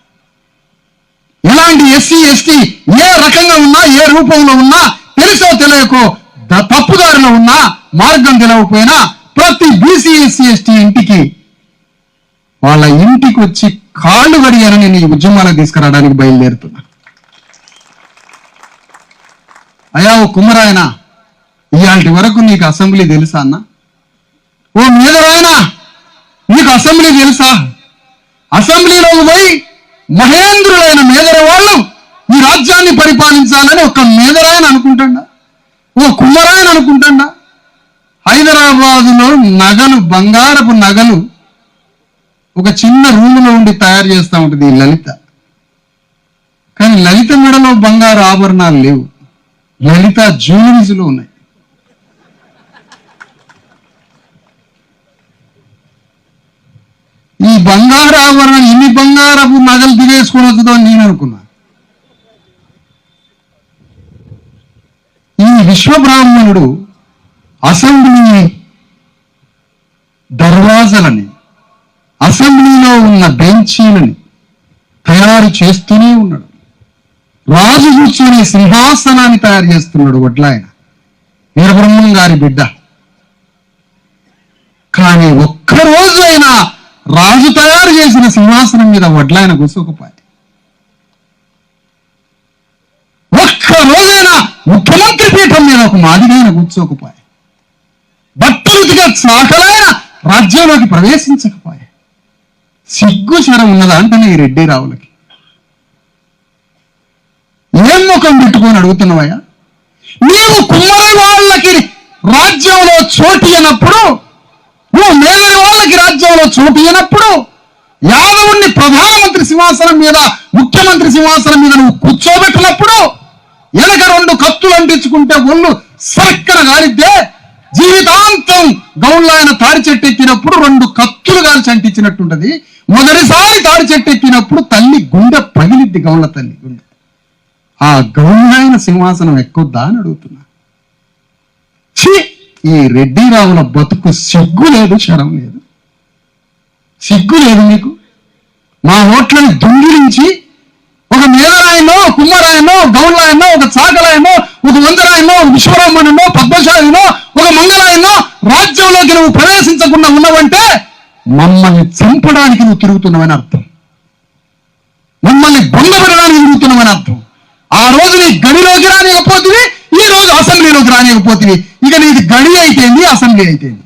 ఎలాంటి ఎస్సీ ఎస్టీ ఏ రకంగా ఉన్నా, ఏ రూపంలో ఉన్నా, తెలుసో తెలియకో తప్పుదారిలో ఉన్నా, మార్గం తెలియకపోయినా ప్రతి బీసీ ఎస్సీ ఎస్టీ ఇంటికి వాళ్ళ ఇంటికి వచ్చి కాళ్ళు కడిగానని నేను ఈ ఉద్యమాలకు తీసుకురావడానికి బయలుదేరుతున్నా. అయ్యా ఓ కుమ్మరాయన, ఇవాళ వరకు నీకు అసెంబ్లీ తెలుసా అన్న? ఓ మేధరాయన, నీకు అసెంబ్లీ తెలుసా? అసెంబ్లీలోకి పోయి మహేంద్రులైన మేధర వాళ్ళు ఈ రాజ్యాన్ని పరిపాలించాలని ఒక మేధరాయన అనుకుంటాడా? ఓ కుమ్మరాయన అనుకుంటాడా? హైదరాబాదులో నగలు, బంగారపు నగలు ఒక చిన్న రూములో ఉండి తయారు చేస్తూ ఉంటుంది ఈ లలిత. కానీ లలిత మెడలో బంగారు ఆభరణాలు లేవు, లలిత జ్యువెలరీస్లో ఉన్నాయి. ఈ బంగారు ఆభరణాలు ఇన్ని బంగారపు నగలు దిగేసుకొని వస్తుందో నేను అనుకున్నా. ఈ విశ్వబ్రాహ్మణుడు అసెంబ్లీ దర్వాజలని, అసెంబ్లీలో ఉన్న బెంచీలని తయారు చేస్తూనే ఉన్నాడు. రాజు కూర్చొని సింహాసనాన్ని తయారు చేస్తున్నాడు వడ్లాయన, వీరబ్రహ్మం గారి బిడ్డ. కానీ ఒక్కరోజు అయినా రాజు తయారు చేసిన సింహాసనం మీద వడ్లాయన కూర్చోకపోయి, ఒక్కరోజైనా ముఖ్యమంత్రి పీఠం మీద ఒక మాదిగైన కూర్చోకపోయి, భక్తులుగా సాకలైన రాజ్యంలోకి ప్రవేశించకపోయి, సిగ్గు శరం ఉన్నదా అంటేనే ఈ రెడ్డి రావులకి. ఏం ముఖం పెట్టుకొని అడుగుతున్నావయ్యా? నీవు కుమ్మరి వాళ్ళకి రాజ్యంలో చోటు అయినప్పుడు, నువ్వు మేదరి వాళ్ళకి రాజ్యంలో చోటు అయినప్పుడు, యాదవుణ్ణి ప్రధానమంత్రి సింహాసనం మీద, ముఖ్యమంత్రి సింహాసనం మీద నువ్వు కూర్చోబెట్టినప్పుడు, వెనక 2 కత్తులు అంటించుకుంటే ఒళ్ళు సరక్కన గాలిద్దే, జీవితాంతం గౌళ్ళాయన తాడి చెట్టు ఎక్కినప్పుడు 2 కత్తులు కాల్చి అంటించినట్టుంటది. మొదటిసారి తాడి చెట్టు ఎక్కినప్పుడు తల్లి గుండె పగిలిద్ది, గౌళ్ళ తల్లి గుండె. ఆ గౌరవమైన సింహాసనం ఎక్కుద్దా అని అడుగుతున్నా. ఈ రెడ్డి రావుల బతుకు సిగ్గు లేదు, శరం లేదు. సిగ్గు లేదు మీకు. మా ఓట్లను దొంగిలించి ఒక మేదరాయనో, కుమ్మరాయనో, గౌన్లాయనో, ఒక చాకలాయనో, ఒక వందరాయనో, ఒక విశ్వరామణనో, పద్మశాలినో, ఒక మంగళాయనో రాజ్యంలోకి నువ్వు ప్రవేశించకుండా ఉన్నావంటే మమ్మల్ని చంపడానికి నువ్వు తిరుగుతున్నావని అర్థం. మమ్మల్ని బొందపెట్టడానికి తిరుగుతున్నావని అర్థం. ఆ రోజు నీ గడిలోకి రానికపోతుంది, ఈ రోజు అసెంబ్లీలోకి రానికపోతుంది. ఇక నీది గడి అయితేంది, అసెంబ్లీ అయితేంది.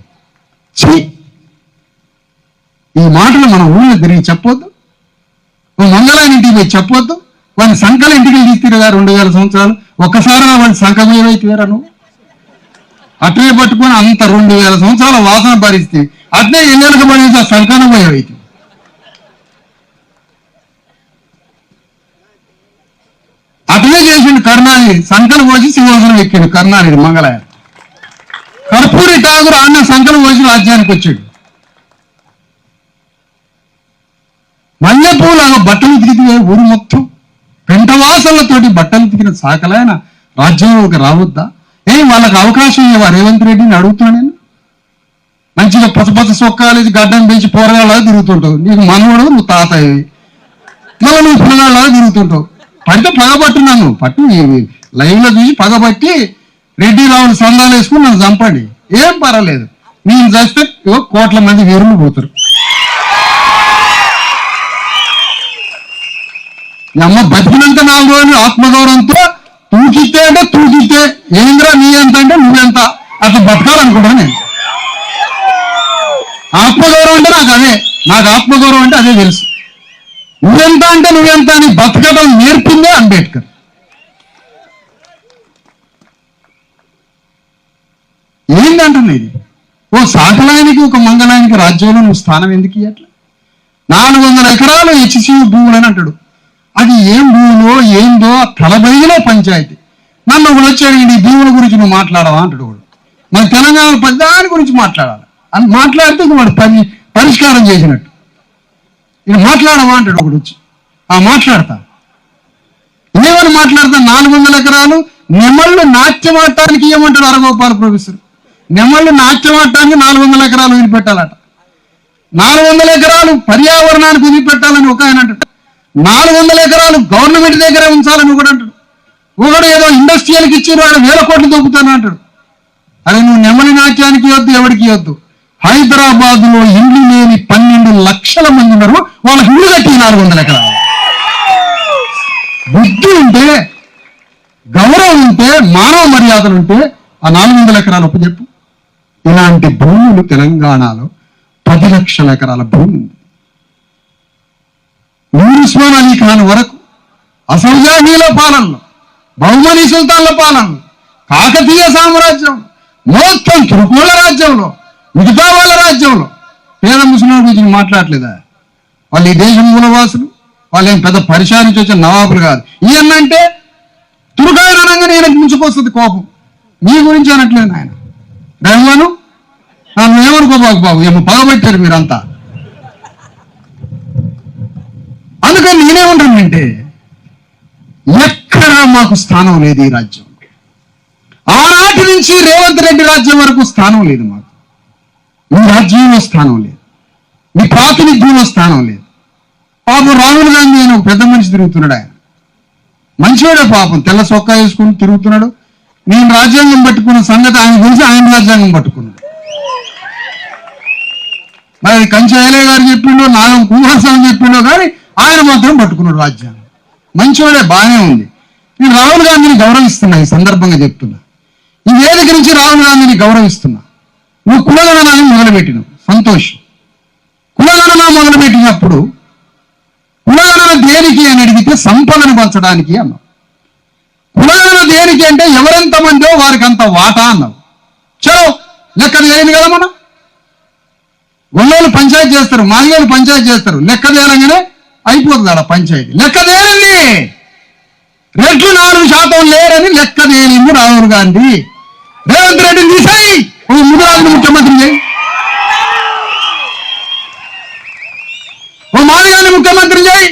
ఈ మాటలు మన ఊళ్ళో తిరిగి చెప్పొద్దు. మంగళాన్ని ఇంటికి పోయి చెప్పొద్దు. వాడిని సంకల ఇంటికి తీసుకురా 2000 సంవత్సరాలు. ఒక్కసారి వాడిని సంఖ పోయేవైతేరా నువ్వు అట్లే పట్టుకొని అంత 2000 సంవత్సరాల వాసన భరిస్తే అట్లే ఎన్నెలకు పడేసి ఆ సంకన పోయేవైతే. అట్లే చేసిండు కరుణానిధి. సంకలు పోసి సింహాసనం ఎక్కాడు కరుణానిధి మంగళాయ. కర్పూరి ఠాగూర్ అన్న సంకలు పోసి రాజ్యానికి వచ్చాడు. మల్లెపూలాగా బట్టలు ఉతికితే ఊరు మొత్తం పెంటవాసలతోటి బట్టలు ఉతికిన సాకలైన రాజ్యంలోకి రావద్దా? వాళ్ళకి అవకాశం ఇవ్వ రేవంత్ రెడ్డిని అడుగుతున్నా నేను. మంచిగా పచ్చ సొక్కాలు గడ్డం పెంచి పోరగాళ్ళగా తిరుగుతుంటావు. నీకు మనవడు, నువ్వు తాతయ్యవి, మళ్ళీ నువ్వు పిల్లగాళ్ళగా తిరుగుతుంటావు. పడితే పగబట్టు, నన్ను పట్టు లైవ్ లో చూసి పగబట్టి రెడ్డి రావులు సందాలు వేసుకుని నన్ను చంపండి, ఏం పర్వాలేదు. నేను చేస్తే కోట్ల మంది వీరులు పోతారు. అమ్మ బతికినంత 4 రోజులు ఆత్మగౌరవంతో తూకితే అంటే తూకితే ఏంద్రా నీ ఎంత అంటే నువ్వెంత అట్లా బతకాలనుకుంటాను నేను. ఆత్మగౌరవం అంటే నాకు అదే, నాకు ఆత్మగౌరవం అంటే అదే తెలుసు. నువ్వెంత అంటే నువ్వెంత అని బతకడం నేర్పిందే అంబేద్కర్. ఏంటంటుంది ఇది? ఓ సాకలాయనికి, ఒక మంగళానికి రాజ్యంలో నువ్వు స్థానం ఎందుకు ఇవ్వట్లే? 400 ఎకరాలు హెచ్సి భూములు అని అంటాడు. అది ఏం భూములో ఏందో తలబైలో పంచాయతీ. నన్ను ఒకడు వచ్చాడు, ఈ భూముల గురించి నువ్వు మాట్లాడవా అంటాడు. వాడు మన తెలంగాణ దాని గురించి మాట్లాడాలి అని మాట్లాడితే వాడు పరిష్కారం చేసినట్టు. ఇది మాట్లాడవా అంటాడు ఒకడు వచ్చి. మాట్లాడతా, ఏమని మాట్లాడతా? 400 ఎకరాలు నెమళ్ళు నాట్యం ఆడటానికి ఇవ్వమంటాడు అరగోపాల ప్రొఫెసర్. నెమళ్ళు నాట్యం ఆడటానికి 400 ఎకరాలు వదిలిపెట్టాలట. 400 ఎకరాలు పర్యావరణానికి వదిలిపెట్టాలని ఒక ఆయన అంటాడు. 400 ఎకరాలు గవర్నమెంట్ దగ్గరే ఉంచాలని ఒకడు అంటాడు. ఒకడు ఏదో ఇండస్ట్రియల్కి ఇచ్చి వాడు 1000 కోట్లు దొబ్బుతాను అంటాడు. అదే నువ్వు నెమలి నాట్యానికి ఇవ్వద్దు, ఎవరికి ఇవ్వద్దు. హైదరాబాద్ లో ఇండ్లు లేని 12 లక్షల మంది ఉన్నారు. వాళ్ళకి ఇల్లు కట్టి 400 ఎకరాలు. బుద్ధి ఉంటే, గౌరవం ఉంటే, మానవ మర్యాదలు ఉంటే ఆ 400 ఎకరాలు ఒప్పచెప్పు. ఇలాంటి భూములు తెలంగాణలో 10 లక్షల ఎకరాల భూమి ఉంది. ఉస్మాన్ అలీ ఖాన్ వరకు అసౌజాహీల పాలనలో, బహుమనీ సుల్తాన్ల పాలనలో, కాకతీయ సామ్రాజ్యం, మొత్తం త్రికోణ రాజ్యంలో, మిగతా వాళ్ళ రాజ్యంలో పేద ముస్లింల గురించి మాట్లాడలేదా? వాళ్ళు ఈ దేశం మూలవాసులు, వాళ్ళు ఏం పెద్ద పరిశాల నుంచి వచ్చిన నవాబులు కాదు. ఈయనంటే తురుకాయన అనగానే ఈయనకు ముంచుకొస్తుంది కోపం. మీ గురించి అనట్లేదు ఆయన. రెహమాను నన్ను ఏమనుకోబాకు బాబు, ఏమో పగబట్టారు మీరంతా. అందుకని నేనేమంటానంటే ఎక్కడా మాకు స్థానం లేదు ఈ రాజ్యం. ఆనాటి నుంచి రేవంత్ రెడ్డి రాజ్యం వరకు స్థానం లేదు మాకు. ఈ రాజ్యంలో స్థానం లేదు, మీ ప్రాతినిధ్యంలో స్థానం లేదు. పాపం రాహుల్ గాంధీ అని ఒక పెద్ద మనిషి తిరుగుతున్నాడు. ఆయన మంచివాడే పాపం, తెల్ల సొక్కా వేసుకుని తిరుగుతున్నాడు. నేను రాజ్యాంగం పట్టుకున్న సంగతి ఆయన గురించి ఆయన రాజ్యాంగం పట్టుకున్నాడు. మరి కంచె గారు చెప్పిండో, నాగం కుమారస్వామి చెప్పిండో కానీ ఆయన మాత్రం పట్టుకున్నాడు రాజ్యాంగం. మంచివాడే, బాగానే ఉంది. నేను రాహుల్ గాంధీని గౌరవిస్తున్నా, ఈ సందర్భంగా చెప్తున్నా. ఈ వేదిక నుంచి రాహుల్ గాంధీని గౌరవిస్తున్నా. నువ్వు కులగణనాన్ని మొదలుపెట్టినావు, సంతోషం. కులగణన మొదలుపెట్టినప్పుడు కులగణన దేనికి అని అడిగితే సంపదను పంచడానికి అన్నావు. కులగణన దేనికి అంటే ఎవరెంత మందో వారికి అంత వాటా అన్నావు. చలో లెక్క తేలింది కదా. మనం గొల్లోళ్ళు పంచాయతీ చేస్తారు, మాదిగోళ్ళు పంచాయతీ చేస్తారు. లెక్క తేలంగానే అయిపోతుంది ఆడ పంచాయతీ. లెక్క తేలింది, రెడ్లు 4% లేరని లెక్క తేలింది రాహుల్ గాంధీ. రేవంత్ రెడ్డిని తీసాయి, ఓ ముదిరాజుని ముఖ్యమంత్రి చేయి, ఓ మాదిగాని ముఖ్యమంత్రి చేయి,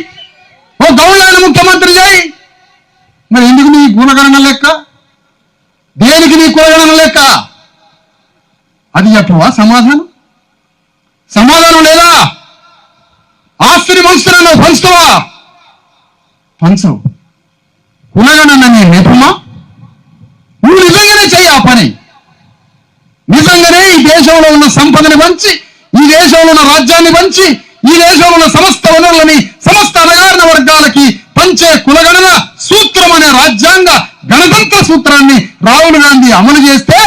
ఓ గౌళ్ళని ముఖ్యమంత్రి చేయి. మరి ఎందుకు నీ గుణగణన లెక్క? దేనికి నీ కులగణన లెక్క? అది చెప్పవా సమాధానం? సమాధానం లేదా? ఆస్తిని పంచుతున్నావు, పంచుతావా? పంచవు. కులగణన నీ నెపమా? నువ్వు నిజంగానే చెయ్యి ఆ పని. నిజంగానే ఈ దేశంలో ఉన్న సంపదని పంచి, ఈ దేశంలో ఉన్న రాజ్యాన్ని పంచి, ఈ దేశంలో ఉన్న సమస్త వనరులని సమస్త అణగారిన వర్గాలకి పంచే కులగణన సూత్రం అనే రాజ్యాంగ గణతంత్ర సూత్రాన్ని రాహుల్ గాంధీ అమలు చేస్తే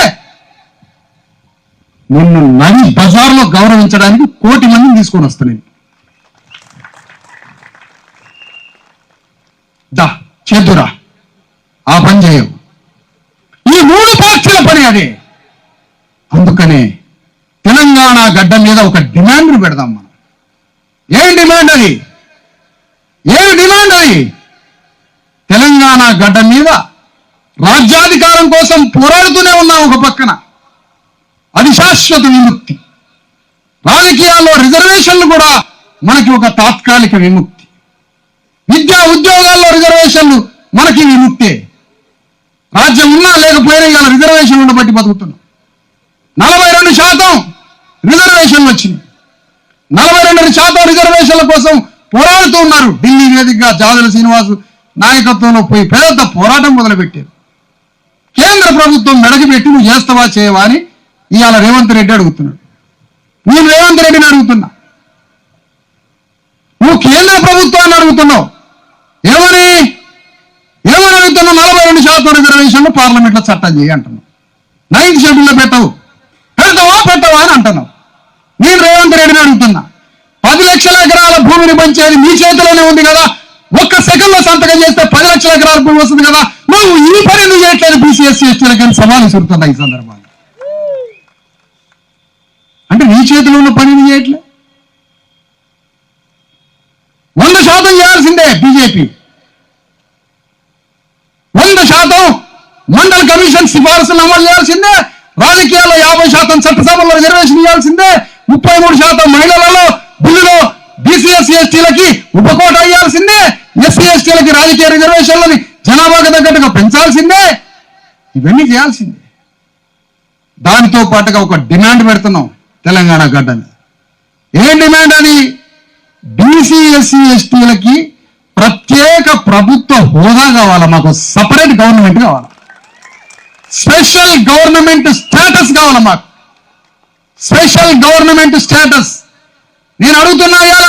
నిన్ను నడి బజార్లో గౌరవించడానికి 1 కోటి మందిని తీసుకొని వస్తున్నాను. దా చేతురా, ఆ పని చేయవు. ఈ 3 పార్టీల పని అదే. అందుకనే తెలంగాణ గడ్డ మీద ఒక డిమాండ్ను పెడదాం మనం. ఏం డిమాండ్ అది? ఏం డిమాండ్ అది? తెలంగాణ గడ్డ మీద రాజ్యాధికారం కోసం పోరాడుతూనే ఉన్నాం ఒక పక్కన. అది శాశ్వత విముక్తి. రాజకీయాల్లో రిజర్వేషన్లు కూడా మనకి ఒక తాత్కాలిక విముక్తి. విద్యా ఉద్యోగాల్లో రిజర్వేషన్లు మనకి విముక్తే. రాజ్యం ఉన్నా లేకపోయినా ఇవాళ రిజర్వేషన్లను బట్టి బతుకుతున్నాం. 42% రిజర్వేషన్లు వచ్చినాయి. 42% రిజర్వేషన్ల కోసం పోరాడుతూ ఉన్నారు. ఢిల్లీ వేదికగా జాదల శ్రీనివాసు నాయకత్వంలో పోయి పెద్ద పోరాటం మొదలుపెట్టారు. కేంద్ర ప్రభుత్వం మెడకి పెట్టి నువ్వు చేస్తావా చేయవా అని ఇవాళ రేవంత్ రెడ్డి అడుగుతున్నాడు. నేను రేవంత్ రెడ్డిని అడుగుతున్నా, నువ్వు కేంద్ర ప్రభుత్వాన్ని అడుగుతున్నావు. ఏమని అడుగుతున్నావు? 42% రిజర్వేషన్లు పార్లమెంట్లో చట్టం చేయి అంటున్నావు. 9th షెడ్యూల్లో పెట్టవా అని అంటున్నావు. నేను రేవంత్ రెడ్డిని అడుగుతున్నా, 10 లక్షల ఎకరాల భూమిని పంచేది మీ చేతిలోనే ఉంది కదా. 1 సెకండ్లో సంతకం చేస్తే 10 లక్షల ఎకరాల భూమి వస్తుంది కదా. నువ్వు ఈ పని నువ్వు చేయట్లేదు బీసీఎస్సీ ఎస్టీలకి సవాలు సురుతున్నా ఈ సందర్భంగా. అంటే నీ చేతిలో ఉన్న పని నువ్వు చేయట్లే. 100% చేయాల్సిందే బీజేపీ. 100% మండల కమిషన్ సిఫారసులను అమలు చేయాల్సిందే. రాజకీయాల్లో 50% చట్టసభలో రిజర్వేషన్ ఇవ్వాల్సిందే. 33% మహిళలలో బిల్లులో బీసీఎస్సీ ఎస్టీలకి ఉపకోట అయ్యాల్సిందే. ఎస్సీ ఎస్టీలకి రాజకీయ రిజర్వేషన్లని జనాభాకు తగ్గట్టుగా పెంచాల్సిందే. ఇవన్నీ చేయాల్సిందే. దానితో పాటుగా ఒక డిమాండ్ పెడుతున్నాం తెలంగాణ గడ్డ మీద. ఏం డిమాండ్ అది? బీసీఎస్సీ ఎస్టీలకి ప్రత్యేక ప్రభుత్వ హోదా కావాలా, మాకు సపరేట్ గవర్నమెంట్ కావాలా, స్పెషల్ గవర్నమెంట్ స్టేటస్ కావాలా, మాకు స్పెషల్ గవర్నమెంట్ స్టేటస్. నేను అడుగుతున్నా, ఇవాళ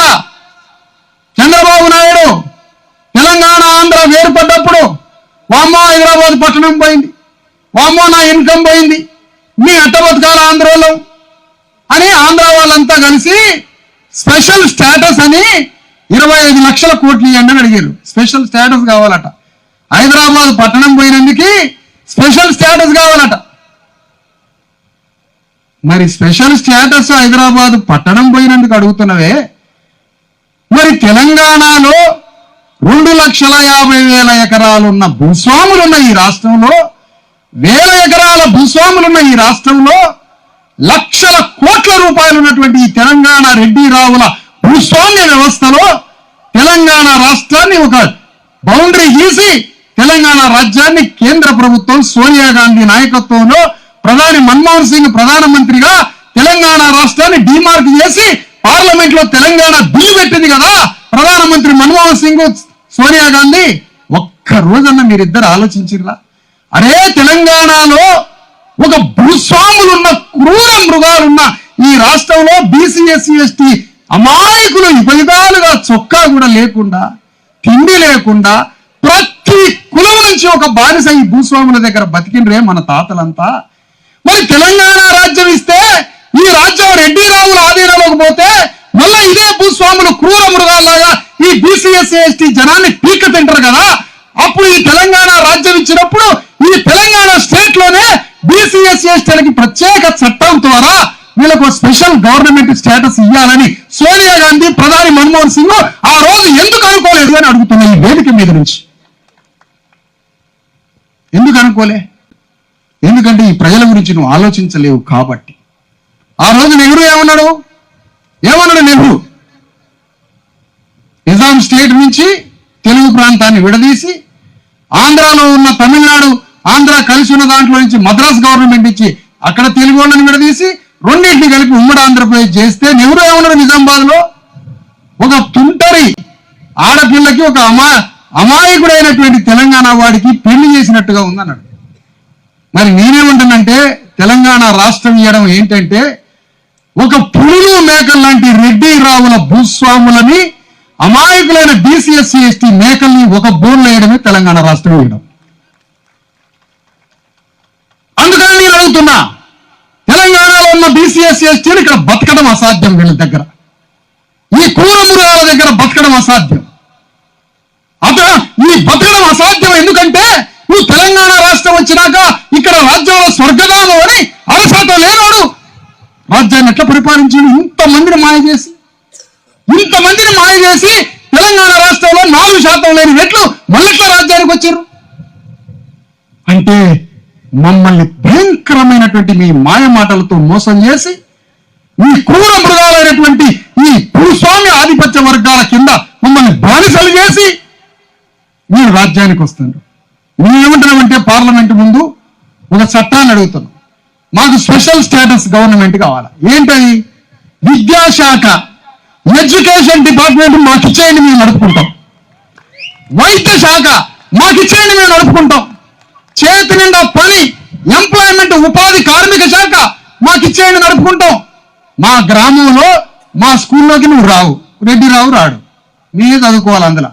చంద్రబాబు నాయుడు తెలంగాణ ఆంధ్ర వేరుపడ్డప్పుడు వామ్మో హైదరాబాద్ పట్టణం పోయింది, వామ్మో నా ఇన్కమ్ పోయింది, మీ అట్ట బతకాల ఆంధ్రలో అని ఆంధ్ర వాళ్ళంతా కలిసి స్పెషల్ స్టేటస్ అని 25 లక్షల కోట్లు ఇవ్వండి అని అడిగారు. స్పెషల్ స్టేటస్ కావాలట. హైదరాబాద్ పట్టణం పోయినందుకు స్పెషల్ స్టేటస్ కావాలట. మరి స్పెషల్ స్టేటస్ హైదరాబాద్ పట్టణం పోయినందుకు అడుగుతున్నవే, మరి తెలంగాణలో 2,50,000 ఎకరాలున్న భూస్వాములున్న ఈ రాష్ట్రంలో, 1,000 ఎకరాల భూస్వాములున్న ఈ రాష్ట్రంలో, లక్షల కోట్ల రూపాయలు ఉన్నటువంటి ఈ తెలంగాణ రెడ్డి రావుల భూస్వామ్య వ్యవస్థలో తెలంగాణ రాష్ట్రాన్ని ఒక బౌండరీ గీసి తెలంగాణ రాజ్యాన్ని కేంద్ర ప్రభుత్వం సోనియా గాంధీ నాయకత్వంలో ప్రధాని మన్మోహన్ సింగ్ ప్రధానమంత్రిగా తెలంగాణ రాష్ట్రాన్ని డిమార్క్ చేసి పార్లమెంట్ లో తెలంగాణ బిల్లు పెట్టింది కదా ప్రధానమంత్రి మన్మోహన్ సింగ్ సోనియా గాంధీ. ఒక్క రోజన్న మీరిద్దరు ఆలోచించిర్రా? అరే తెలంగాణలో ఒక భూస్వాములున్న క్రూర మృగాలున్న ఈ రాష్ట్రంలో బీసీఎస్సీ ఎస్టీ అమాయకులు విపరీతాలుగా చొక్కా కూడా లేకుండా, తిండి లేకుండా, ప్రతి కులం నుంచి ఒక బానిస ఈ భూస్వాముల దగ్గర బతికినరే మన తాతలంతా. మరి తెలంగాణ రాజ్యం ఇస్తే ఈ రాజ్యం రెడ్డి రావుల ఆధీనంలోకి పోతే మళ్ళా ఇదే భూస్వాములు క్రూర మృగాల్లాగా ఈ బీసీఎస్సీ ఎస్టీ జనాన్ని పీక తింటారు కదా. అప్పుడు ఈ తెలంగాణ రాజ్యం ఇచ్చినప్పుడు ఈ తెలంగాణ స్టేట్ లోనే బీసీఎస్సీ ఎస్టీలకి ప్రత్యేక చట్టం ద్వారా వీళ్ళకు స్పెషల్ గవర్నమెంట్ స్టేటస్ ఇవ్వాలని సోనియా గాంధీ ప్రధాని మన్మోహన్ సింగ్ ఆ రోజు ఎందుకు అనుకోలేదు అని అడుగుతున్నా ఈ వేదిక మీద నుంచి. ఎందుకు అనుకోలే? ఎందుకంటే ఈ ప్రజల గురించి నువ్వు ఆలోచించలేవు కాబట్టి. ఆ రోజు నెహ్రూ ఏమన్నాడు? నెహ్రూ నిజాం స్టేట్ నుంచి తెలుగు ప్రాంతాన్ని విడదీసి ఆంధ్రాలో ఉన్న తమిళనాడు ఆంధ్ర కలిసి ఉన్న దాంట్లో నుంచి మద్రాస్ గవర్నమెంట్ ఇచ్చి అక్కడ తెలుగు వాళ్ళని విడదీసి రెండింటిని కలిపి ఉమ్మడి ఆంధ్రప్రదేశ్ చేస్తే నెహ్రూ ఏమన్నాడు నిజామాబాద్ లో ఒక తుంటరి ఆడపిల్లకి ఒక అమాయకుడైనటువంటి తెలంగాణ వాడికి పెళ్లి చేసినట్టుగా ఉందన్నాడు. మరి నేనేమంటానంటే తెలంగాణ రాష్ట్రం ఇవ్వడం ఏంటంటే ఒక పులులు మేకలు లాంటి రెడ్డి రావుల భూస్వాములని అమాయకులైన బీసీఎస్సీ ఎస్టీ మేకల్ని ఒక బోన్లో వేయడమే తెలంగాణ రాష్ట్రం ఇవ్వడం. అందుకని నేను అడుగుతున్నా, తెలంగాణలో ఉన్న బీసీఎస్సీ ఎస్టీలు ఇక్కడ బతకడం అసాధ్యం. వీళ్ళ దగ్గర ఈ క్రూర మృగాల దగ్గర బతకడం అసాధ్యం. ఈ బతకడం అసాధ్యం ఎందుకంటే నువ్వు తెలంగాణ రాష్ట్రం వచ్చినాక ఇక్కడ రాజ్యంలో స్వర్గధామం అని అరసత లేనాడు రాజ్యాన్ని ఎట్లా పరిపాలించింది? ఇంతమందిని మాయ చేసి తెలంగాణ రాష్ట్రంలో 4% లేని రెట్లు మళ్ళెట్లా రాజ్యానికి వచ్చారు అంటే మమ్మల్ని భయంకరమైనటువంటి మీ మాయ మాటలతో మోసం చేసి ఈ క్రూర మృగాలైనటువంటి ఈ భూస్వామ్య ఆధిపత్య వర్గాల కింద మమ్మల్ని బానిసలు చేసి మీరు రాజ్యానికి వస్తున్నారు. మేమేమంటున్నామంటే పార్లమెంట్ ముందు ఒక చట్టాన్ని అడుగుతున్నాం. మాకు స్పెషల్ స్టేటస్ గవర్నమెంట్ కావాలి. ఏంటది? విద్యాశాఖ ఎడ్యుకేషన్ డిపార్ట్మెంట్ మాకు ఇచ్చేయండి, మేము నడుపుకుంటాం. వైద్య శాఖ మాకు ఇచ్చేయండి, మేము నడుపుకుంటాం. చేతి నిండా పని ఎంప్లాయ్మెంట్ ఉపాధి కార్మిక శాఖ మాకు ఇచ్చేయండి, నడుపుకుంటాం. మా గ్రామంలో మా స్కూల్లోకి నువ్వు రావు, రెడ్డి రావు రాడు, నీవే చదువుకోవాలి. అందులో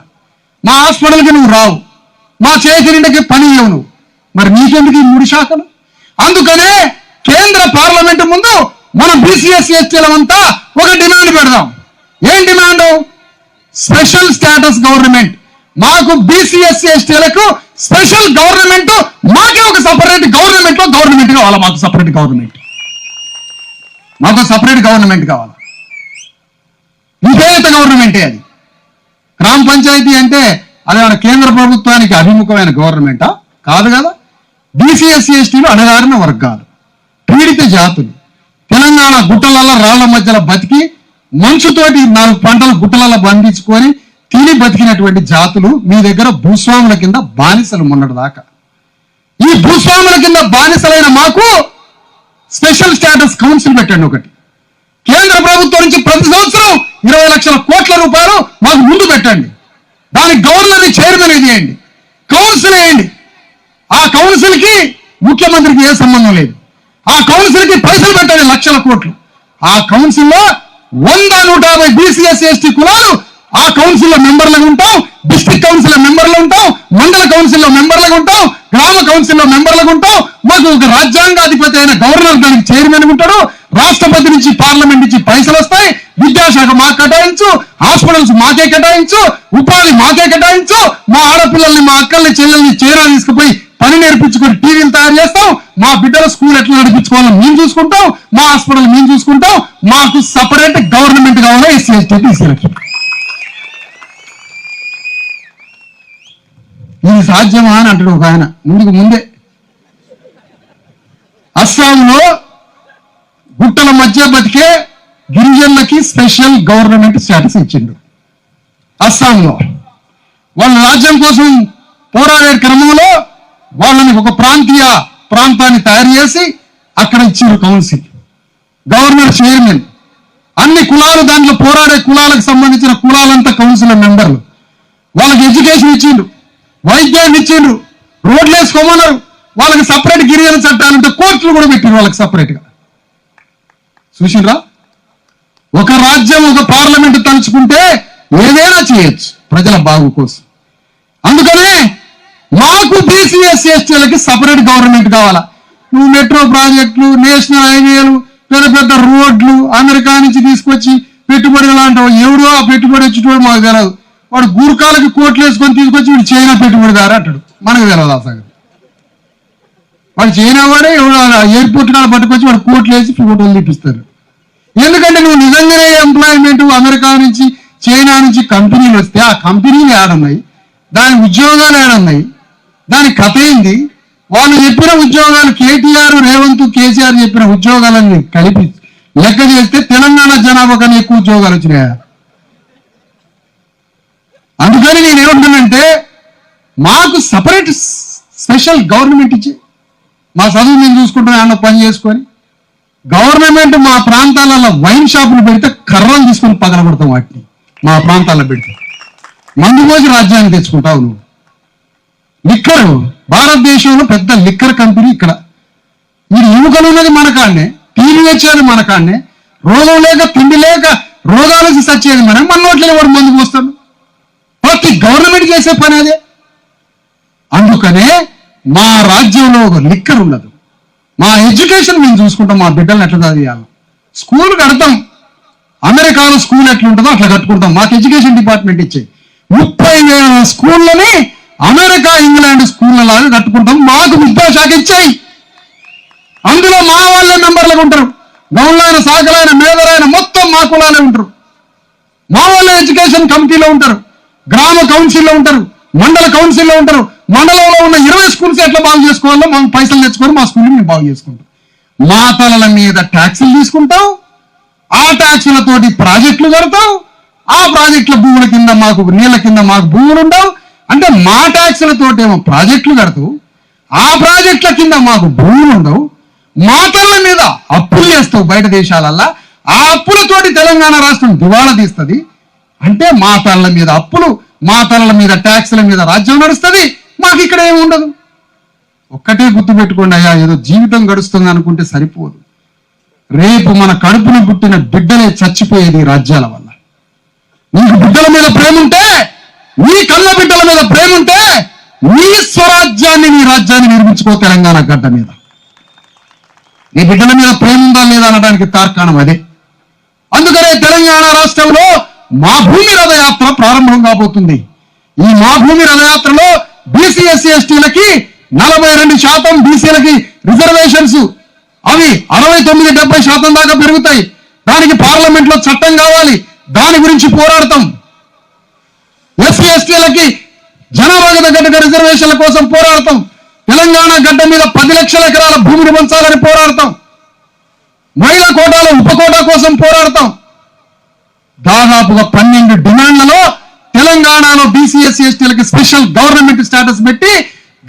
మా హాస్పిటల్కి నువ్వు రావు, మా చేతి నిండకి పని ఇవ్వవు నువ్వు. మరి నీకెందుకు ఈ 3 శాఖలు? అందుకనే కేంద్ర పార్లమెంటు ముందు మనం బీసీఎస్సీ ఎస్టీలమంతా ఒక డిమాండ్ పెడదాం. ఏం డిమాండ్? Special status government. మాకు బీసీఎస్సీ ఎస్టీలకు స్పెషల్ గవర్నమెంట్, మాకే ఒక సపరేట్ గవర్నమెంట్ కావాలా. మాకు సపరేట్ గవర్నమెంట్ కావాలా. విధేయత గవర్నమెంటే అది. గ్రామ పంచాయతీ అంటే అది మన కేంద్ర ప్రభుత్వానికి అభిముఖమైన గవర్నమెంటా? కాదు కదా. బీసీఎస్సీ ఎస్టీలు అణగారిన వర్గాలు, పీడిత జాతులు, తెలంగాణ గుట్టలలో రాళ్ల మధ్యలో బతికి మంచుతోటి 4 పంటలు గుట్టలలో బంధించుకొని తిని బతికినటువంటి జాతులు మీ దగ్గర భూస్వాముల కింద బానిసలు మొన్నటి దాకా. ఈ భూస్వాముల కింద బానిసలైన మాకు స్పెషల్ స్టేటస్ కౌన్సిల్ పెట్టండి ఒకటి. కేంద్ర ప్రభుత్వం నుంచి ప్రతి సంవత్సరం 20 లక్షల కోట్ల రూపాయలు మాకు ముందు పెట్టండి. దానికి గవర్నర్ని చైర్మన్ చేయండి, కౌన్సిల్ వేయండి. ఆ కౌన్సిల్ కి ముఖ్యమంత్రికి ఏ సంబంధం లేదు. ఆ కౌన్సిల్ కి పైసలు పెట్టండి, లక్షల కోట్లు. ఆ కౌన్సిల్లో 100-150 బీసీఎస్సీ ఎస్టీ కులాలు ఆ కౌన్సిల్లో మెంబర్లుగా ఉంటాం. డిస్ట్రిక్ట్ కౌన్సిల్లో మెంబర్లు ఉంటాం, మండల కౌన్సిల్లో మెంబర్లుగా ఉంటాం, గ్రామ కౌన్సిల్లో మెంబర్లుగా ఉంటాం. మాకు ఒక రాజ్యాంగాధిపతి అయిన గవర్నర్ దానికి చైర్మన్ ఉంటాడు. రాష్ట్రపతి నుంచి పార్లమెంట్ నుంచి పైసలు వస్తాయి. విద్యాశాఖ మాకు కేటాయించు, హాస్పిటల్స్ మాకే కేటాయించు, ఉపాధి మాకే కేటాయించు. మా ఆడపిల్లల్ని, మా అక్కల్ని, చెల్లెల్ని చైనా తీసుకుపోయి పని నేర్పించుకొని టీవీలు తయారు చేస్తాం. మా బిడ్డల స్కూల్ ఎట్లా నడిపించుకోవాలని మేము చూసుకుంటాం, మా హాస్పిటల్ మేము చూసుకుంటాం. మాకు సపరేట్ గవర్నమెంట్ కావాలా ఎస్సీ ఎస్టీ బీసీలకి. ఇది సాధ్యమా అని అంటాడు ఒక ఆయన ముందే. అస్సాంలో గుట్టల మధ్య బతికే గిరిజనులకి స్పెషల్ గవర్నమెంట్ స్టేటస్ ఇచ్చిండు. అస్సాంలో వాళ్ళ రాజ్యం కోసం పోరాడే క్రమంలో వాళ్ళని ఒక ప్రాంతాన్ని తయారు చేసి అక్కడ ఇచ్చిండ్రు కౌన్సిల్, గవర్నర్ చైర్మన్. అన్ని కులాలు, దాంట్లో పోరాడే కులాలకు సంబంధించిన కులాలంతా కౌన్సిల్ మెంబర్లు. వాళ్ళకి ఎడ్యుకేషన్ ఇచ్చిండ్రు, వైద్యాన్ని ఇచ్చిండ్రు, రోడ్లు వేసుకోమన్నారు. వాళ్ళకి సపరేట్ గిరిజన చట్టాలంటే కోర్టులు కూడా పెట్టిండ్రు వాళ్ళకి సపరేట్గా. చూసిండ్రా? ఒక రాజ్యం, ఒక పార్లమెంట్ తలుచుకుంటే ఏదైనా చేయొచ్చు ప్రజల బాగు కోసం. అందుకనే మాకు బీసీఎస్సీ ఎస్టీలకి సపరేట్ గవర్నమెంట్ కావాలా. నువ్వు మెట్రో ప్రాజెక్టులు, నేషనల్ హైవేలు, పెద్ద పెద్ద రోడ్లు అమెరికా నుంచి తీసుకొచ్చి పెట్టుబడులు అంటావు. ఎవడో ఆ పెట్టుబడి వచ్చేటోడు మాకు తెలియదు. వాడు గూర్ఖాలకి కోట్లు వేసుకొని తీసుకొచ్చి వీడు చైనా పెట్టుబడిదారు అంటాడు. మనకు తెలియదు ఆ సంగతి. వాడు చైనా వాడే ఎవడో ఎయిర్పోర్ట్ కాడ పట్టుకొచ్చి వాడు కోట్లు వేసి ఫోటోలు తీపిస్తారు. ఎందుకంటే నువ్వు నిజంగానే ఎంప్లాయ్మెంట్ అమెరికా నుంచి, చైనా నుంచి కంపెనీలు వస్తే ఆ కంపెనీలు ఏడున్నాయి, దాని ఉద్యోగాలు ఏడున్నాయి, దాని కథ ఏంది? వాళ్ళు చెప్పిన ఉద్యోగాలు కేటీఆర్, రేవంత్, కేసీఆర్ చెప్పిన ఉద్యోగాలన్నీ కలిపి లెక్క చేస్తే తెలంగాణ జనాభా కన్నా ఎక్కువ ఉద్యోగాలు వచ్చినాయా? అందుకని నేను ఏమంటున్నానంటే మాకు సపరేట్ స్పెషల్ గవర్నమెంట్ ఇచ్చి మా చదువు మేము చూసుకుంటాం, ఏమన్నా పని చేసుకొని. గవర్నమెంట్ మా ప్రాంతాలలో వైన్ షాపులు పెడితే కర్రలు తీసుకొని పగలగొడతాం వాటిని. మా ప్రాంతాల్లో పెడితే మందు పోసి రాజ్యాన్ని తెచ్చుకుంటావు నువ్వు. లిక్కర్, భారతదేశంలో పెద్ద లిక్కర్ కంపెనీ ఇక్కడ. ఇది ఎముకలు ఉన్నది మన కాడనే, టీవీ వచ్చేది మన కాడనే, రోగం లేక తిండి లేక రోగాలకి సచ్చేది మనం. మన నోట్లే వాడు మందు పోస్తాడు. ప్రతి గవర్నమెంట్ చేసే పని అదే. అందుకనే మా రాజ్యంలో లిక్కర్ ఉండదు. మా ఎడ్యుకేషన్ మేము చూసుకుంటాం, మా బిడ్డలను ఎట్లా చదివేయాలి. స్కూల్ కడతాం, అమెరికాలో స్కూల్ ఎట్లా ఉంటుందో అట్లా కట్టుకుంటాం. మాకు ఎడ్యుకేషన్ డిపార్ట్మెంట్ ఇచ్చాయి 30,000 స్కూళ్ళని అమెరికా, ఇంగ్లాండ్ స్కూళ్ళ లాగా కట్టుకుంటాం. మాకు విద్యాశాఖ ఇచ్చాయి. అందులో మా వాళ్ళే మెంబర్లుగా ఉంటారు. గౌన్లైన, సాకలైన, మేదరైన మొత్తం మా కులాలే ఉంటారు. మా వాళ్ళే ఎడ్యుకేషన్ కమిటీలో ఉంటారు, గ్రామ కౌన్సిల్లో ఉంటారు, మండల కౌన్సిల్లో ఉంటారు. మండలంలో ఉన్న 20 స్కూల్స్ ఎట్లా బాగు చేసుకోవాలో మనం పైసలు తెచ్చుకొని మా స్కూల్ని మేము బాగు చేసుకుంటాం. మా తలల మీద ట్యాక్సులు తీసుకుంటాం, ఆ ట్యాక్సులతోటి ప్రాజెక్టులు కడతాం. ఆ ప్రాజెక్టుల భూముల కింద మాకు, నీళ్ళ కింద మాకు భూములు ఉండవు. అంటే మా ట్యాక్సులతోటి ఏమో ప్రాజెక్టులు కడతావు, ఆ ప్రాజెక్టుల కింద మాకు భూములు ఉండవు. మా తలల మీద అప్పులు చేస్తావు బయట దేశాలల్లా. ఆ అప్పులతోటి తెలంగాణ రాష్ట్రం దివాళా తీస్తుంది. అంటే మా తలల మీద అప్పులు, మా తలల మీద ట్యాక్సుల మీద రాజ్యం నడుస్తుంది. మాకు ఇక్కడ ఏమి ఉండదు. ఒక్కటే గుర్తుపెట్టుకోండి అయ్యా, ఏదో జీవితం గడుస్తుంది అనుకుంటే సరిపోదు. రేపు మన కడుపున పుట్టిన బిడ్డలే చచ్చిపోయేది రాజ్యాల వల్ల. నీకు బిడ్డల మీద ప్రేమ ఉంటే, నీ కళ్ళ బిడ్డల మీద ప్రేమ ఉంటే, నీ స్వరాజ్యాన్ని, నీ రాజ్యాన్ని నిర్మించుకో తెలంగాణ గడ్డ మీద. నీ బిడ్డల మీద ప్రేమ ఉందా లేదా అనడానికి తార్కాణం అదే. అందుకనే తెలంగాణ రాష్ట్రంలో మా భూమి రథయాత్ర ప్రారంభం కాబోతుంది. ఈ మా భూమి రథయాత్రలో బీసీ ఎస్సీ ఎస్టీలకి 42%, బీసీలకి రిజర్వేషన్స్ అవి 69-70% దాకా పెరుగుతాయి. దానికి పార్లమెంట్ లో చట్టం కావాలి, దాని గురించి పోరాడతాం. ఎస్సీ ఎస్టీలకి జనాభాకు తగ్గట్టుగా రిజర్వేషన్ల కోసం పోరాడతాం. తెలంగాణ గడ్డ మీద 10 లక్షల ఎకరాల భూమిని పంచాలని పోరాడతాం. మహిళా కోటాలో ఉపకోటా కోసం పోరాడతాం. దాదాపుగా 12 డిమాండ్లలో తెలంగాణలో బీసీ ఎస్సీ ఎస్టీలకి స్పెషల్ గవర్నమెంట్ స్టేటస్ పెట్టి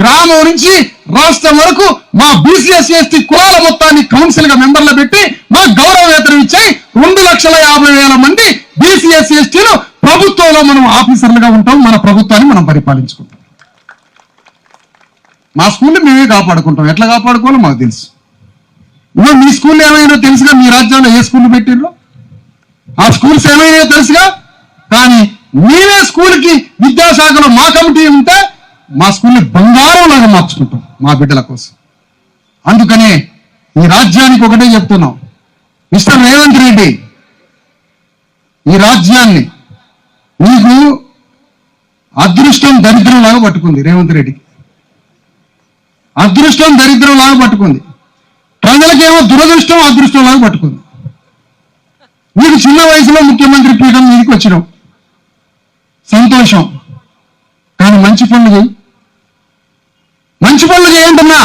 గ్రామం నుంచి రాష్ట్రం వరకు మా బీసీ ఎస్సీ ఎస్టీ కులాల మొత్తాన్ని కౌన్సిల్ గా మెంబర్లు పెట్టి మా గౌరవ వేతనం ఇచ్చాయి. 2,50,000 మంది బీసీ ఎస్సీ ఎస్టీలు ప్రభుత్వంలో మనం ఆఫీసర్లుగా ఉంటాం. మన ప్రభుత్వాన్ని మనం పరిపాలించుకుంటాం. మా స్కూల్ని మేమే కాపాడుకుంటాం. ఎట్లా కాపాడుకోవాలో మాకు తెలుసు. మీ స్కూల్ ఏమైనా తెలుసుగా? మీ రాజ్యంలో ఏ స్కూల్ పెట్టిండ్రో ఆ స్కూల్స్ ఏమైనా తెలుసుగా. కానీ మేమే స్కూల్కి విద్యాశాఖలో మా కమిటీ ఉంటే మా స్కూల్ని బంగారం లాగా మార్చుకుంటాం మా బిడ్డల కోసం. అందుకనే ఈ రాజ్యానికి ఒకటే చెప్తున్నాం, మిస్టర్ రేవంత్ రెడ్డి, ఈ రాజ్యాన్ని నీకు అదృష్టం దరిద్రం లాగా పట్టుకుంది. రేవంత్ రెడ్డికి అదృష్టం దరిద్రం లాగా పట్టుకుంది. ప్రజలకేమో దురదృష్టం అదృష్టం లాగా పట్టుకుంది. నీకు చిన్న వయసులో ముఖ్యమంత్రి పీఠం మీదకి వచ్చినావు, సంతోషం. కానీ మంచి పనులు చేయి, మంచి పనులు చేయంటున్నా.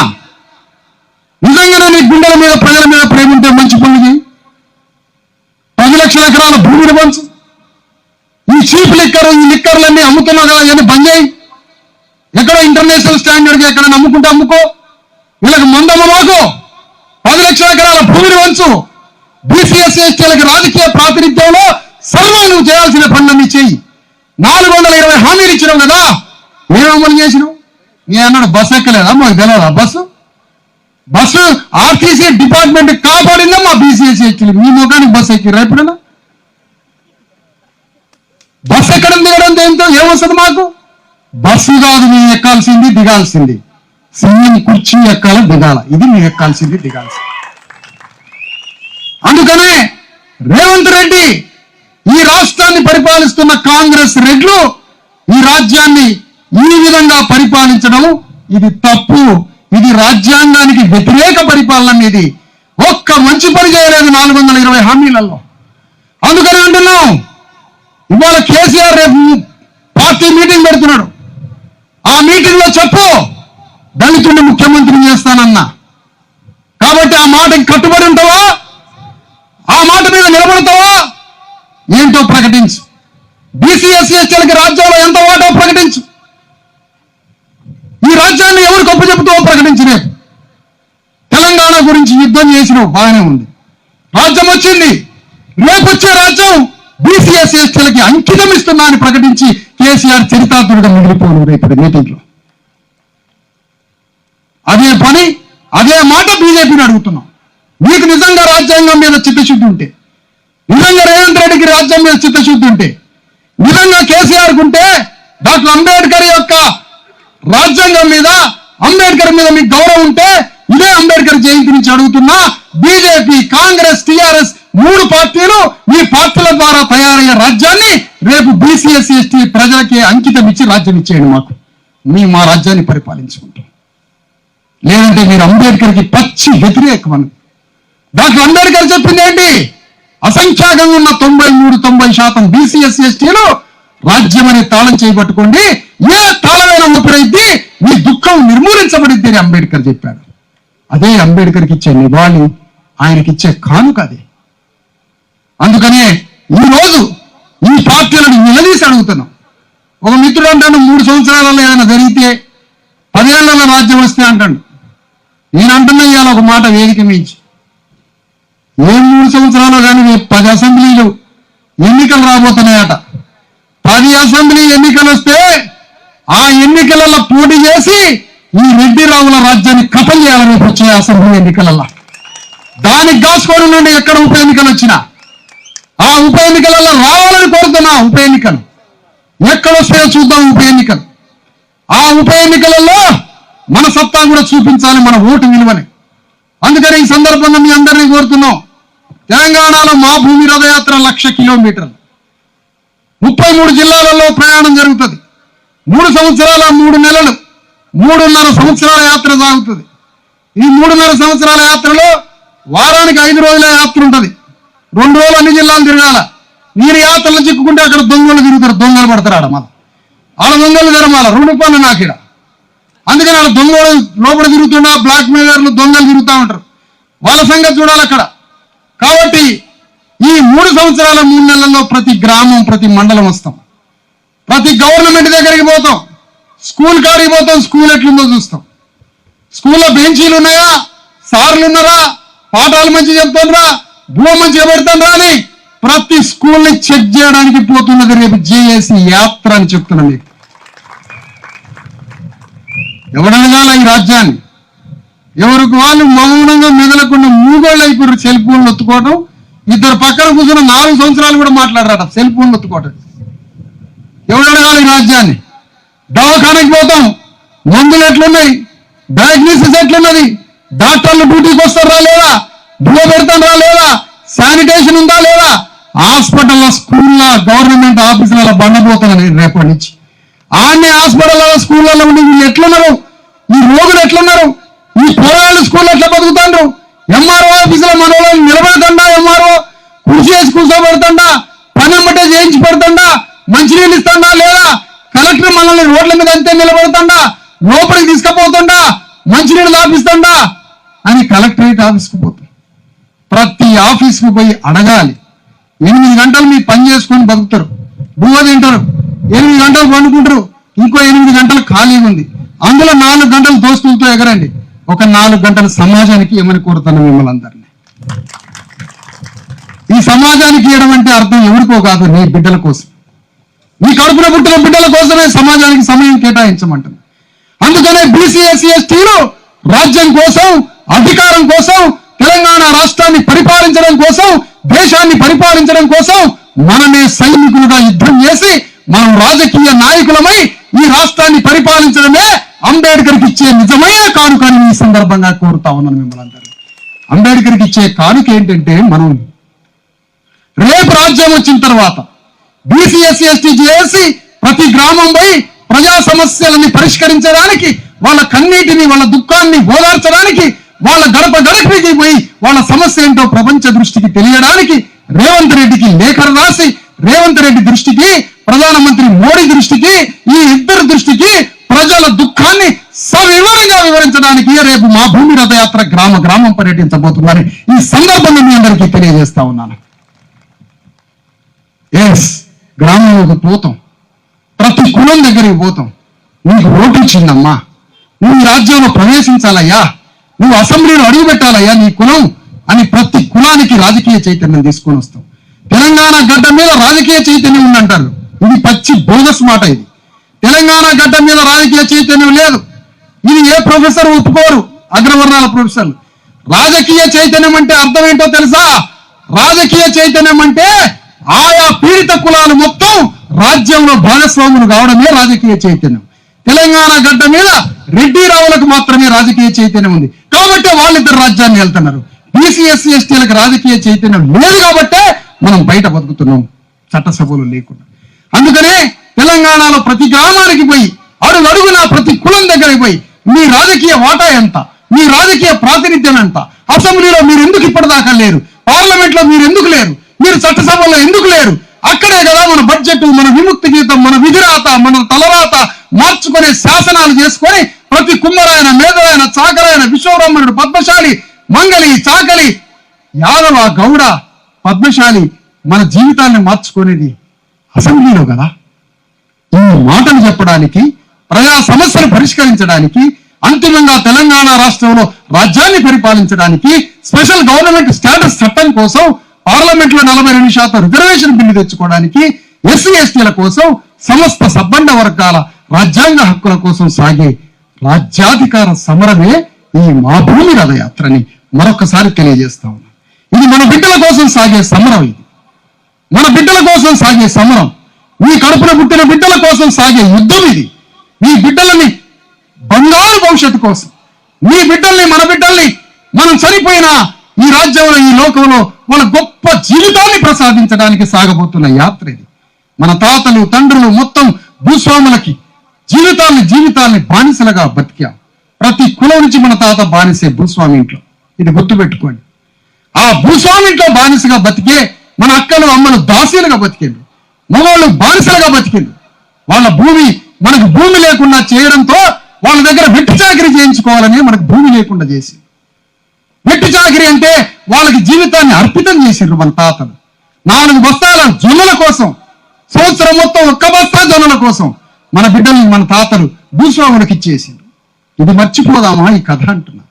నిజంగానే నీ గుండెల మీద, ప్రజల మీద ప్రేమ ఉంటే మంచి పనులు చేయి. 10 లక్షల ఎకరాల భూమిని పంచు. ఈ చీప్ లిక్కర్, ఈ లిక్కర్లన్నీ అమ్ముతున్నావు కదా, ఇవన్నీ బంద్ చేయి. ఎక్కడో ఇంటర్నేషనల్ స్టాండర్డ్కి ఎక్కడ అమ్ముకుంటే అమ్ముకో. వీళ్ళకి మందమ్మ మాకు 10 లక్షల ఎకరాల భూమిని పంచు. బీసీ ఎస్సీ ఎస్టీలకి రాజకీయ ప్రాతినిధ్యంలో సర్వం నువ్వు చేయాల్సిన పనులన్నీ చేయి. 420 హామీలు ఇచ్చినావు కదా, ఏం అమలు చేసినావు? నీ అన్నాడు బస్సు ఎక్కలేదా? మాకు తెలియదా? బస్సు ఆర్టీసీ డిపార్ట్మెంట్ కాపాడిందా మా బీసీ ఎస్సీ ఎస్టీలు? మీ ముఖానికి బస్సు ఎక్కిరా ఎప్పుడైనా? బస్సు ఎక్కడం దిగడం దేంతో ఏమొస్తుంది మాకు? బస్సు కాదు నీ ఎక్కాల్సింది, దిగాల్సింది. సింగిల్ కుర్చీ ఎక్కాల, దిగాల. ఇది నీ ఎక్కాల్సింది, దిగాల్సింది. అందుకనే రేవంత్ రెడ్డి, ఈ రాష్ట్రాన్ని పరిపాలిస్తున్న కాంగ్రెస్ రెడ్లు ఈ రాజ్యాన్ని ఈ విధంగా పరిపాలించడం ఇది తప్పు. ఇది రాజ్యాంగానికి వ్యతిరేక పరిపాలన. ఇది ఒక్క మంచి పని చేయలేదు 420 హామీలలో. అందుకని అంటున్నాం, ఇవాళ కేసీఆర్ రేపు పార్టీ మీటింగ్ పెడుతున్నాడు. ఆ మీటింగ్ లో చెప్పు, దళితుడిని ముఖ్యమంత్రిని చేస్తానన్నా. కాబట్టి ఆ మాటకి కట్టుబడి ఉంటావా? ఆ మాట మీద నిలబడతావా? ఏంటో ప్రకటించు. బీసీ ఎస్సీ ఎస్టీలకి రాజ్యంలో ఎంత వాటో ప్రకటించు. అప్పచెపుతూ ప్రకటించి రేపు తెలంగాణ గురించి యుద్ధం చేసినావు, బాగానే ఉంది. రాజ్యం వచ్చింది, రేపు వచ్చే రాజ్యం బీసీఎస్ ఎస్టీలకి అంకితం ఇస్తున్నా అని ప్రకటించి కేసీఆర్ చరితార్థుడిగా మిగిలిపోను రేపు మీటింగ్లో. అదే పని అదే మాట బీజేపీని అడుగుతున్నాం. మీకు నిజంగా రాజ్యాంగం మీద చిత్తశుద్ధి ఉంటే, నిజంగా రేవంత్ రెడ్డికి రాజ్యం మీద చిత్తశుద్ధి ఉంటే, నిజంగా కేసీఆర్కి ఉంటే, డాక్టర్ అంబేద్కర్ యొక్క రాజ్యాంగం మీద అంబేద్కర్ మీద మీకు గౌరవం ఉంటే, ఇదే అంబేద్కర్ జయంతి నుంచి అడుగుతున్నా, బీజేపీ, కాంగ్రెస్, టీఆర్ఎస్ 3 పార్టీలు ఈ పార్టీల ద్వారా తయారయ్యే రాజ్యాన్ని రేపు బీసీఎస్ ఎస్టీ ప్రజలకి అంకితం ఇచ్చి రాజ్యం ఇచ్చేయండి, మాకు మా రాజ్యాన్ని పరిపాలించుకుంటాం. లేదంటే మీరు అంబేద్కర్కి పచ్చి వ్యతిరేకం. డాక్టర్ అంబేద్కర్ చెప్పింది ఏంటి? అసంఖ్యాకంగా ఉన్న 93-90% బీసీఎస్ ఎస్టీలు రాజ్యం అనే తాళం చేయబట్టుకోండి, ఏ తాళమైన ఊపిరైద్ది మీ దుఃఖం నిర్మూలించబడిద్ది అని అంబేద్కర్ చెప్పాడు. అదే అంబేద్కర్కి ఇచ్చే నివాళి, ఆయనకి ఇచ్చే కానుక అది. అందుకనే ఈరోజు ఈ పార్టీలను నిలదీసి అడుగుతున్నాం. ఒక మిత్రుడు అంటాడు 3 సంవత్సరాలలో ఏదైనా జరిగితే 10 ఏళ్లలో రాజ్యం వస్తే అంటాడు. నేను అంటున్నా ఇవాళ ఒక మాట వేదిక మించి, ఏం 3 సంవత్సరాలు కానీ 10 అసెంబ్లీలు ఎన్నికలు రాబోతున్నాయట. 10 అసెంబ్లీ ఎన్నికలు వస్తే ఆ ఎన్నికలలో పోటీ చేసి ఈ రెడ్డి రావుల రాజ్యాన్ని కథం చేయాలని వచ్చే అసెంబ్లీ ఎన్నికలలో. దానికి కాసుకొని నుండి ఎక్కడ ఉప ఎన్నికలు వచ్చినా ఆ ఉప ఎన్నికలలో రావాలని కోరుతున్నా. ఉప ఎన్నికలు ఎక్కడొస్తాయో చూద్దాం. ఉప ఎన్నికలు, ఆ ఉప ఎన్నికలలో మన సత్తా కూడా చూపించాలి, మన ఓటు విలువని. అందుకని ఈ సందర్భంగా మీ అందరినీ కోరుతున్నాం, తెలంగాణలో మా భూమి రథయాత్ర 1,00,000 కిలోమీటర్లు 33 జిల్లాలలో ప్రయాణం జరుగుతుంది. 3 సంవత్సరాల 3 నెలలు 3.5 సంవత్సరాల యాత్ర సాగుతుంది. ఈ 3.5 సంవత్సరాల యాత్రలో వారానికి 5 రోజుల యాత్ర ఉంటుంది. 2 రోజులు అన్ని జిల్లాలు తిరగాల. మీరు యాత్రలు చిక్కుకుంటే అక్కడ దొంగలు తిరుగుతారు, దొంగలు పడతారు. ఆడ దొంగలు తిరమాల ₹2 నాకిడ. అందుకని ఆడ దొంగలు లోపల తిరుగుతున్నా, బ్లాక్ మెయిలర్లు దొంగలు తిరుగుతూ ఉంటారు. వాళ్ళ సంగతి చూడాలి అక్కడ. కాబట్టి ఈ 3 సంవత్సరాల 3 నెలల్లో ప్రతి గ్రామం, ప్రతి మండలం వస్తాం, ప్రతి గవర్నమెంట్ దగ్గరికి పోతాం, స్కూల్ కాడికి పోతాం, స్కూల్ ఎట్లుందో చూస్తాం. స్కూల్లో బెంచీలు ఉన్నాయా, సార్లు ఉన్నారా, పాఠాలు మంచిగా చెప్తాండ్రా, భూమి మంచిగా పెడతాండ్రా అని ప్రతి స్కూల్ని చెక్ చేయడానికి పోతున్నది రేపు జేఏసీ యాత్ర అని చెప్తున్నా మీకు. ఎవడనగాల ఈ రాజ్యాన్ని, ఎవరికి వాళ్ళు మౌనంగా మెదలకుండా మూగోళ్ళు అయిపోయారు. సెల్ ఫోన్లు ఒత్తుకోవడం, ఇద్దరు పక్కన కూర్చున్న 4 సంవత్సరాలు కూడా మాట్లాడరాట సెల్ ఫోన్లు ఒత్తుకోవటం. ఎవడనగాల ఈ రాజ్యాన్ని? దవాఖానకి పోతాం, మందులు ఎట్లున్నాయి, డయాగ్నోసిస్ ఎట్లున్నది, డాక్టర్లు డ్యూటీకి వస్తారా లేదా, భూమి పెడతారా లేదా, శానిటేషన్ ఉందా లేదా, హాస్పిటల్లో, స్కూల్లో, గవర్నమెంట్ ఆఫీసులలో బండపోతాను రేపటి నుంచి. ఆన్నే హాస్పిటల్లో, స్కూళ్ళలో ఉండి వీళ్ళు ఎట్లున్నారు, ఈ రోగులు ఎట్లున్నారు, ఈ పోరాళ్ళు స్కూల్లో ఎట్లా బతుకుతాండ్రు, ఎంఆర్ఓ ఆఫీసులో మన వాళ్ళు నిలబెడతాండా, ఎంఆర్ఓ కుర్చీ వేసి కూర్చోబెడతాండా, పని అమ్మటే చేయించి పెడతాండా, మంచినీళ్ళు ఇస్తాండా లేదా, కలెక్టర్ మనల్ని రోడ్ల మీద అంతే నిలబెడతాండా, లోపలికి తీసుకుపోతుండా, మంచినీళ్ళు తాపిస్తాండా అని కలెక్టరేట్ ఆఫీస్కి పోతాం. ప్రతి ఆఫీస్కు పోయి అడగాలి. 8 గంటలు మీరు పని చేసుకొని బతుకుతారు, బువ్వ తింటారు, 8 గంటలు పండుకుంటారు, ఇంకో 8 గంటలు ఖాళీ ఉంది. అందులో 4 గంటలు దోస్తులతో ఎగరండి. ఒక 4 గంటలు సమాజానికి ఏమని కోరుతాను మిమ్మల్ని అందరినీ. ఈ సమాజానికి ఇవ్వడం అంటే అర్థం ఎవరికో కాదు, నీ బిడ్డల కోసం, నీ కడుపున పుట్టిన బిడ్డల కోసమే సమాజానికి సమయం కేటాయించమంటుంది. అందుకనే బీసీఎస్సీ ఎస్టీలు రాజ్యం కోసం, అధికారం కోసం, తెలంగాణ రాష్ట్రాన్ని పరిపాలించడం కోసం, దేశాన్ని పరిపాలించడం కోసం మనమే సైనికులుగా యుద్ధం చేసి మనం రాజకీయ నాయకులమై ఈ రాష్ట్రాన్ని పరిపాలించడమే అంబేద్కర్కి ఇచ్చే నిజమైన కానుక అని ఈ సందర్భంగా కోరుతా ఉన్నాను మిమ్మల్ని అందరూ. అంబేద్కర్కి ఇచ్చే కానుక ఏంటంటే, మనం రేపు రాజ్యం వచ్చిన తర్వాత బీసీఎస్సీ ఎస్టీ చేసి ప్రతి గ్రామం పోయి ప్రజా సమస్యలని పరిష్కరించడానికి, వాళ్ళ కన్నీటిని, వాళ్ళ దుఃఖాన్ని ఓదార్చడానికి, వాళ్ళ గడప గడపకి పోయి వాళ్ళ సమస్య ఏంటో ప్రపంచ దృష్టికి తెలియడానికి రేవంత్ రెడ్డికి లేఖలు రాసి, రేవంత్ రెడ్డి దృష్టికి, ప్రధానమంత్రి మోడీ దృష్టికి, ఈ ఇద్దరు దృష్టికి ప్రజల దుఃఖాన్ని సవివరంగా వివరించడానికి రేపు మా భూమి రథయాత్ర గ్రామ గ్రామం పర్యటించబోతుందని ఈ సందర్భంగా మీ అందరికీ తెలియజేస్తా ఉన్నాను. గ్రామంలోకి పోతాం, ప్రతి కులం దగ్గరికి పోతాం. నీకు ఓటు ఇచ్చిందమ్మా, నువ్వు ఈ రాజ్యంలో ప్రవేశించాలయ్యా, నువ్వు అసెంబ్లీలో అడుగు పెట్టాలయ్యా, నీ కులం అని ప్రతి కులానికి రాజకీయ చైతన్యం తీసుకొని వస్తాం. తెలంగాణ గడ్డ మీద రాజకీయ చైతన్యం ఉందంటారు. ఇది పచ్చి బోగస్ మాట. ఇది తెలంగాణ గడ్డ మీద రాజకీయ చైతన్యం లేదు. ఇది ఏ ప్రొఫెసర్ ఒప్పుకోరు, అగ్రవర్ణాల ప్రొఫెసర్లు. రాజకీయ చైతన్యం అంటే అర్థం ఏంటో తెలుసా? రాజకీయ చైతన్యం అంటే ఆయా పీడిత కులాలు మొత్తం రాజ్యంలో భాగస్వాములు కావడమే రాజకీయ చైతన్యం. తెలంగాణ గడ్డ మీద రెడ్డి రావులకు మాత్రమే రాజకీయ చైతన్యం ఉంది కాబట్టి వాళ్ళిద్దరు రాజ్యాన్ని వెళ్తున్నారు. బీసీ ఎస్సీ ఎస్టీలకు రాజకీయ చైతన్యం లేదు కాబట్టే మనం బయట బతుకుతున్నాం, చట్టసభలు లేకుండా. అందుకనే తెలంగాణలో ప్రతి గ్రామానికి పోయి అడుగడుగున ప్రతి కులం దగ్గరికి పోయి మీ రాజకీయ వాటా ఎంత, మీ రాజకీయ ప్రాతినిధ్యం ఎంత, అసెంబ్లీలో మీరు ఎందుకు ఇప్పటిదాకా లేరు, పార్లమెంట్ లో మీరు ఎందుకు లేరు, మీరు చట్టసభలో ఎందుకు లేరు, అక్కడే కదా మన బడ్జెట్, మన విముక్తి గీతం, మన విధిరాత, మన తలరాత మార్చుకునే శాసనాలు చేసుకొని ప్రతి కుమ్మరాయన, మేధరాయన, చాకరాయన, విశ్వబ్రహ్మణుడు, పద్మశాలి, మంగళి, చాకలి, యాదవ, గౌడ, పద్మశాలి మన జీవితాన్ని మార్చుకునేది అసెంబ్లీలో కదా. ఈ మాటలు చెప్పడానికి, ప్రజా సమస్యలు పరిష్కరించడానికి, అంతిమంగా తెలంగాణ రాష్ట్రంలో రాజ్యాన్ని పరిపాలించడానికి, స్పెషల్ గవర్నమెంట్ స్టాటస్ చట్టం కోసం పార్లమెంట్ లో 42% రిజర్వేషన్ బిల్లు తెచ్చుకోవడానికి, ఎస్సీ ఎస్టీల కోసం, సమస్త సబ్బండ వర్గాల రాజ్యాంగ హక్కుల కోసం సాగే రాజ్యాధికార సమరమే ఈ మా భూమి రథయాత్రని మరొకసారి తెలియజేస్తా ఉన్నాం. ఇది మన బిడ్డల కోసం సాగే సమరం. ఇది మన బిడ్డల కోసం సాగే సమరం. మీ కడుపున పుట్టిన బిడ్డల కోసం సాగే యుద్ధం ఇది. మీ బిడ్డలని బంగారు భవిష్యత్తు కోసం, మీ బిడ్డల్ని, మన బిడ్డల్ని మనం చనిపోయిన ఈ రాజ్యంలో, ఈ లోకంలో వాళ్ళ గొప్ప జీవితాన్ని ప్రసాదించడానికి సాగబోతున్న యాత్ర ఇది. మన తాతలు, తండ్రులు మొత్తం భూస్వాములకి జీవితాల్ని బానిసలుగా బతికాం. ప్రతి కులం నుంచి మన తాత బానిసే భూస్వామి ఇంట్లో. ఇది గుర్తుపెట్టుకోండి. ఆ భూస్వామి ఇంట్లో బానిసగా బతికే మన అక్కలు, అమ్మలు దాసీలుగా బతికేండు, మగవాళ్ళు బానిసలుగా బతికేండు. వాళ్ళ భూమి మనకు భూమి లేకుండా చేయడంతో వాళ్ళ దగ్గర వెట్టి చాకిరీ చేయించుకోవాలని మనకు భూమి లేకుండా చేసి, వెట్టి చాకిరీ అంటే వాళ్ళకి జీవితాన్ని అర్పితం చేసిండ్రు మన తాతలు. 4 బస్తాల జొన్నల కోసం, సంవత్సరం మొత్తం 1 బస్తా జొన్నల కోసం మన బిడ్డల్ని మన తాతలు భూస్వాములకు ఇచ్చేసిండ్రు. ఇది మర్చిపోదామా ఈ కథ అంటున్నా,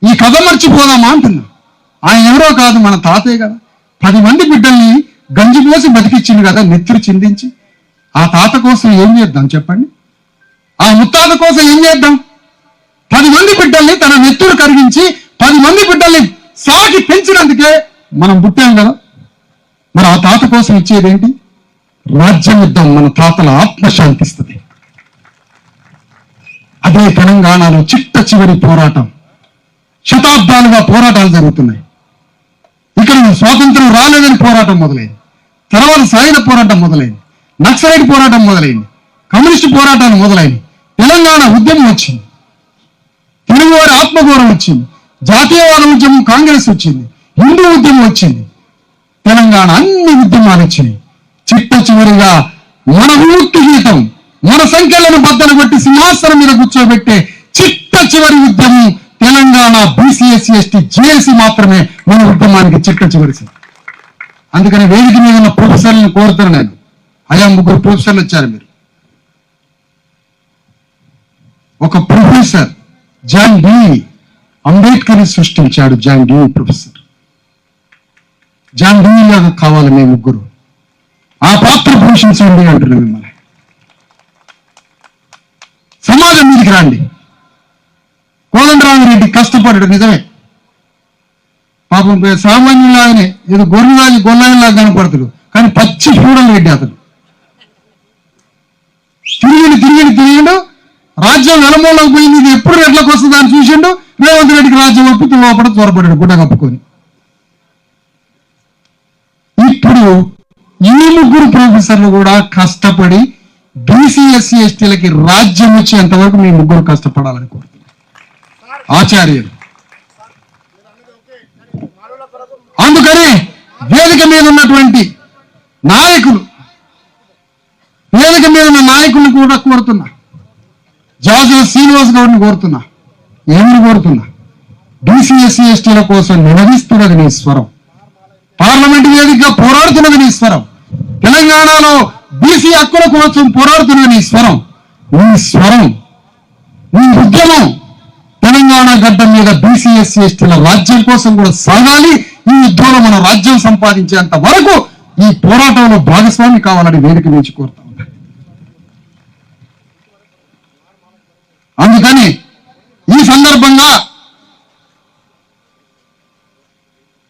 ఈ కథ మర్చిపోదామా అంటున్నా. ఆయన ఎవరో కాదు, మన తాతే కదా. 10 మంది బిడ్డల్ని గంజి పోసి బతికిచ్చింది కదా, నెత్తురు చిందించి. ఆ తాత కోసం ఏం చేద్దాం చెప్పండి? ఆ ముత్తాత కోసం ఏం చేద్దాం? 10 మంది బిడ్డల్ని తన నెత్తురు కరిగించి 10 మంది బిడ్డల్ని సాకి పెంచినందుకే మనం పుట్టాం కదా. మరి ఆ తాత కోసం ఇచ్చేదేంటి? రాజ్యం యుద్ధం. మన తాతల ఆత్మశాంతిస్తుంది. అదే తెలంగాణలో చిట్ట చివరి పోరాటం. శతాబ్దాలుగా పోరాటాలు జరుగుతున్నాయి. ఇక్కడ స్వాతంత్రం రాలేదని పోరాటం మొదలైంది, తర్వాత సాయుధ పోరాటం మొదలైంది, నక్సలైట్ పోరాటం మొదలైంది, కమ్యూనిస్టు పోరాటాలు మొదలైంది, తెలంగాణ ఉద్యమం వచ్చింది, తెలుగువారి ఆత్మగౌరవం వచ్చింది, జాతీయవాద ఉద్యమం కాంగ్రెస్ వచ్చింది, హిందూ ఉద్యమం వచ్చింది, తెలంగాణ అన్ని ఉద్యమాలు వచ్చినాయి. చిట్ట చివరిగా మన విముక్తి గీతం, మన సంఖ్యలను బద్దలు కొట్టి సింహాసనం మీద కూర్చోబెట్టే చిట్ట చివరి ఉద్యమం Telangana BC SC ST JAC మాత్రమే మన ఉద్యమానికి చిట్ట చివరి. అందుకని వేదిక మీద ఉన్న ప్రొఫెసర్లను కోరుతాను నేను. అయా 3 ప్రొఫెసర్లు వచ్చారు. మీరు ఒక ప్రొఫెసర్ జాన్ డీవి అంబేద్కర్ సృష్టించాడు. John Dewey professor. John Dewey లాగా కావాలి మేము 3. ఆ పాత్ర పోషించండి అంటున్నాం మిమ్మల్ని. సమాజం మీదకి రండి. కోదండరామిరెడ్డి కష్టపడ్డాడు, నిజమే. పాపం సామాన్యులాగానే ఏదో గొర్రెలాగి గొల్లాయిలాగా కనపడతాడు, కానీ పచ్చి చూడలు రెడ్డి అతను. తిరిగిండు రాజ్యం వెలమూలకు పోయింది. ఇది ఎప్పుడు రెడ్లకు వస్తుంది అని చూసిండు. రేవంత్ రెడ్డికి రాజ్యం ఒప్పితే లోపల త్వరపడాడు గుడ్డ కప్పుకొని. ఇప్పుడు ఈ 3 ప్రొఫెసర్లు కూడా కష్టపడి బీసీ ఎస్సీ ఎస్టీలకి రాజ్యం వచ్చేంత వరకు మీ 3 కష్టపడాలని కోరుతున్నారు. ఆచార్యులు. అందుకని వేదిక మీద ఉన్నటువంటి నాయకులు, వేదిక మీద ఉన్న నాయకులను కూడా కోరుతున్నా. జాజుల శ్రీనివాస్ గౌడ్ని కోరుతున్నా. ఏమని కోరుతున్నా? బీసీ ఎస్సీ ఎస్టీల కోసం నిలదీస్తున్నది నీ స్వరం. పార్లమెంటు వేదికగా పోరాడుతున్నది నీ స్వరం. తెలంగాణలో బీసీ హక్కుల కోసం పోరాడుతున్నది నీ స్వరం. నీ స్వరం ఈ ఉద్యమం తెలంగాణ గడ్డ మీద బీసీ ఎస్సీ ఎస్టీల రాజ్యం కోసం కూడా సాగాలి. ఈ యుద్ధంలో మన రాజ్యం సంపాదించేంత వరకు ఈ పోరాటంలో భాగస్వామి కావాలని వేదిక నుంచి కోరుతా ఉంటాను. అందుకని ఈ సందర్భంగా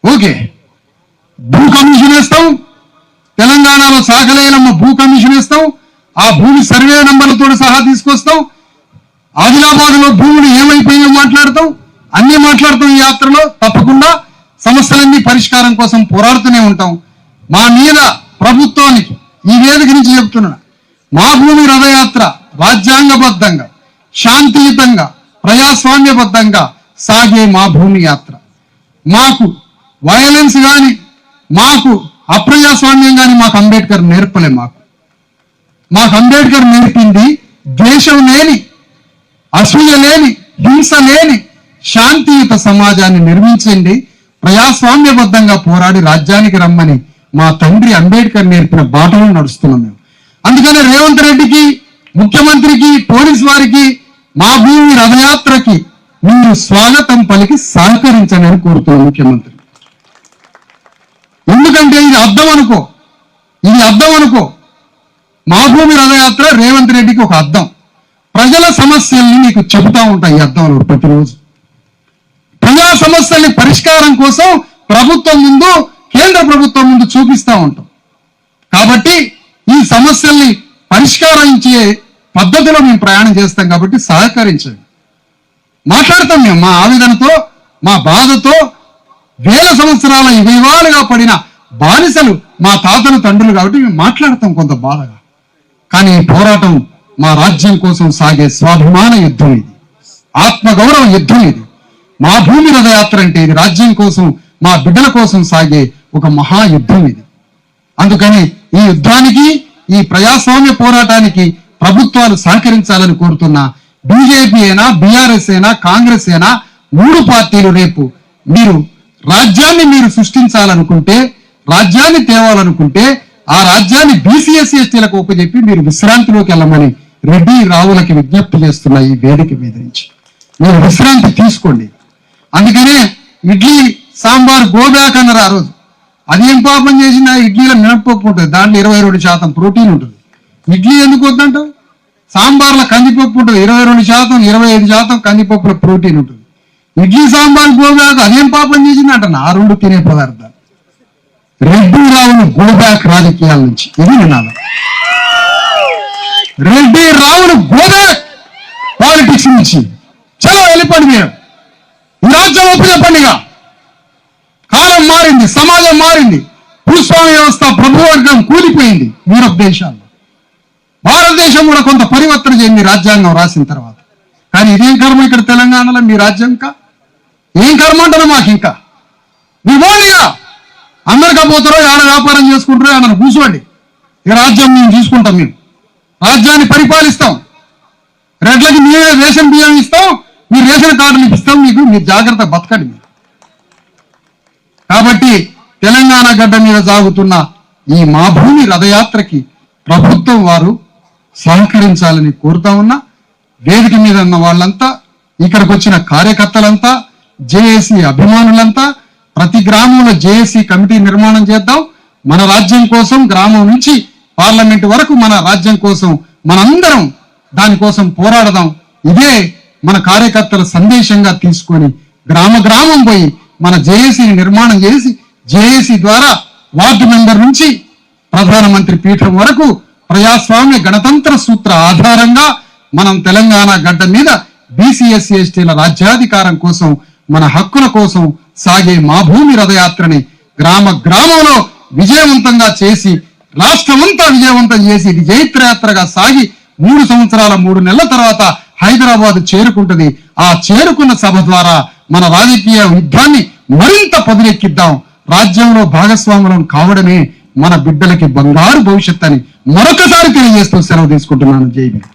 ఓకే భూ కమిషన్ వేస్తాం, తెలంగాణలో శాఖలేలమ్మ భూ కమిషన్ వేస్తాం, ఆ భూమి సర్వే నంబర్లతో సహా తీసుకొస్తాం, ఆదిలాబాద్ లో భూములు ఏమైపోయినా మాట్లాడతాం, అన్ని మాట్లాడతాం. ఈ యాత్రలో తప్పకుండా సమస్యలన్నీ పరిష్కారం కోసం పోరాడుతూనే ఉంటాం. మా మీద ప్రభుత్వానికి ఈ వేదిక నుంచి చెప్తున్నా, మా భూమి రథయాత్ర రాజ్యాంగబద్ధంగా శాంతియుతంగా ప్రజాస్వామ్యబద్ధంగా సాగే మా భూమి యాత్ర. మాకు వయలెన్స్ కానీ మాకు అప్రజాస్వామ్యం కానీ మాకు అంబేద్కర్ నేర్పలే. మాకు అంబేద్కర్ నేర్పింది ద్వేషం లేని, అసూయ లేని, హింస లేని శాంతియుత సమాజాన్ని నిర్మించండి, ప్రజాస్వామ్యబద్ధంగా పోరాడి రాజ్యానికి రమ్మని మా తండ్రి అంబేద్కర్ నేర్పిన బాటలో నడుస్తున్నాం మేము. అందుకనే రేవంత్ రెడ్డికి, ముఖ్యమంత్రికి, పోలీస్ వారికి మా భూమి రథయాత్రకి మీరు స్వాగతం పలికి సహకరించని కోరుతున్నాం ముఖ్యమంత్రి. ఎందుకంటే ఇది అర్థం అనుకో, మా భూమి రథయాత్ర రేవంత్ రెడ్డికి ఒక అర్థం. ప్రజల సమస్యల్ని మీకు చెబుతా ఉంటాయి ఈ అర్థంలో ప్రతిరోజు. ప్రజా సమస్యల్ని పరిష్కారం కోసం ప్రభుత్వం ముందు, కేంద్ర ప్రభుత్వం ముందు చూపిస్తూ ఉంటాం. కాబట్టి ఈ సమస్యల్ని పరిష్కరించే పద్ధతిలో మేము ప్రయాణం చేస్తాం. కాబట్టి సహకరించండి. మాట్లాడతాం మేము మా ఆవేదనతో, మా బాధతో. వేల సంవత్సరాల వివాలుగా పడిన బానిసలు మా తాతలు తండ్రులు కాబట్టి మేము మాట్లాడతాం కొంత బాధగా. కానీ ఈ పోరాటం మా రాజ్యం కోసం సాగే స్వాభిమాన యుద్ధం, ఇది ఆత్మగౌరవ యుద్ధం. ఇది మా భూమి రథయాత్ర అంటే ఇది రాజ్యం కోసం, మా బిడ్డల కోసం సాగే ఒక మహాయుద్ధం ఇది. అందుకని ఈ యుద్ధానికి, ఈ ప్రజాస్వామ్య పోరాటానికి ప్రభుత్వాలు సహకరించాలని కోరుతున్నా. బీజేపీ అయినా, బీఆర్ఎస్ అయినా, కాంగ్రెస్ అయినా, 3 పార్టీలు రేపు మీరు రాజ్యాన్ని మీరు సృష్టించాలనుకుంటే, రాజ్యాన్ని తేవాలనుకుంటే ఆ రాజ్యాన్ని బీసీ ఎస్సీ ఎస్టీలకు ఒప్పజెప్పి మీరు విశ్రాంతిలోకి వెళ్ళమని రెడ్డి రావులకి విజ్ఞప్తి చేస్తున్న ఈ వేదిక మీద నుంచి మీరు విశ్రాంతి తీసుకోండి. అందుకనే ఇడ్లీ సాంబార్ గోబ్యాక్ అన్నారు ఆ రోజు. అదేం పాపం చేసినా ఇడ్లీలో మినపప్పు ఉంటుంది, దాంట్లో 22% ప్రోటీన్ ఉంటుంది. ఇడ్లీ ఎందుకు వద్దంటావు? సాంబార్లో కందిపప్పు ఉంటుంది, 22%, 25% కందిపప్పులో ప్రోటీన్ ఉంటుంది. ఇడ్లీ సాంబార్ గోబ్యాక్ అదేం పాపం చేసింది అంట. ఆ 2 తినే పదార్థాలు. రెడ్డి రావును గోబ్యాక్ రాజకీయాల నుంచి ఇది నినాదం. రెడ్డి రావును గోబ్యాక్ పాలిటిక్స్ నుంచి చలో వెళ్ళిపోండి మీరు. ఈ రాజ్యం ఒప్పుచెప్పండిగా. కాలం మారింది, సమాజం మారింది, భూస్వామ్య వ్యవస్థ ప్రభువర్గం కూలిపోయింది యూరప్ దేశాల్లో. భారతదేశం కూడా కొంత పరివర్తన చెంది రాజ్యాంగం రాసిన తర్వాత. కానీ ఇదేం కర్మ ఇక్కడ తెలంగాణలో మీ రాజ్యం? ఇంకా ఏం కర్మ అంటారు మాకు? ఇంకా మీ ఓడిగా అందరికీ పోతారో, ఏడ వ్యాపారం చేసుకుంటారో ఏమన్నా కూర్చోండి. ఇక రాజ్యం మేము చూసుకుంటాం, మేము రాజ్యాన్ని పరిపాలిస్తాం. రెడ్లకి మేమే రేషన్ బియ్యం ఇస్తాం, మీరు రేషన్ కార్డులు ఇస్తాం, మీకు మీరు జాగ్రత్త బతకండి మీరు. కాబట్టి తెలంగాణ గడ్డ మీద సాగుతున్న ఈ మా భూమి రథయాత్రకి ప్రభుత్వం వారు సహకరించాలని కోరుతా ఉన్నా. వేదిక మీద ఉన్న వాళ్ళంతా, ఇక్కడికి వచ్చిన కార్యకర్తలంతా, జేఏసీ అభిమానులంతా ప్రతి గ్రామంలో జేఏసీ కమిటీ నిర్మాణం చేద్దాం. మన రాజ్యం కోసం గ్రామం నుంచి పార్లమెంట్ వరకు మన రాజ్యం కోసం మనందరం దానికోసం పోరాడదాం. ఇదే మన కార్యకర్తల సందేశంగా తీసుకొని గ్రామ గ్రామం పోయి మన జేఏసీని నిర్మాణం చేసి జేఏసీ ద్వారా వార్డు మెంబర్ నుంచి ప్రధానమంత్రి పీఠం వరకు ప్రజాస్వామ్య గణతంత్ర సూత్ర ఆధారంగా మనం తెలంగాణ గడ్డ మీద బీసీ ఎస్సీ ఎస్టీల రాజ్యాధికారం కోసం, మన హక్కుల కోసం సాగే మా భూమి రథయాత్రని గ్రామ గ్రామంలో విజయవంతంగా చేసి, రాష్ట్రమంతా విజయవంతం చేసి ఇది జైత్రయాత్రగా సాగి 3 సంవత్సరాల 3 నెలల తర్వాత హైదరాబాద్ చేరుకుంటుంది. ఆ చేరుకున్న సభ ద్వారా మన రాజకీయ యుద్ధాన్ని మరింత పదునెక్కిద్దాం. రాజ్యంలో భాగస్వాములం కావడమే మన బిడ్డలకి బంగారు భవిష్యత్ అని మరొకసారి తెలియజేస్తూ సెలవు తీసుకుంటున్నాను. జై భీమ్.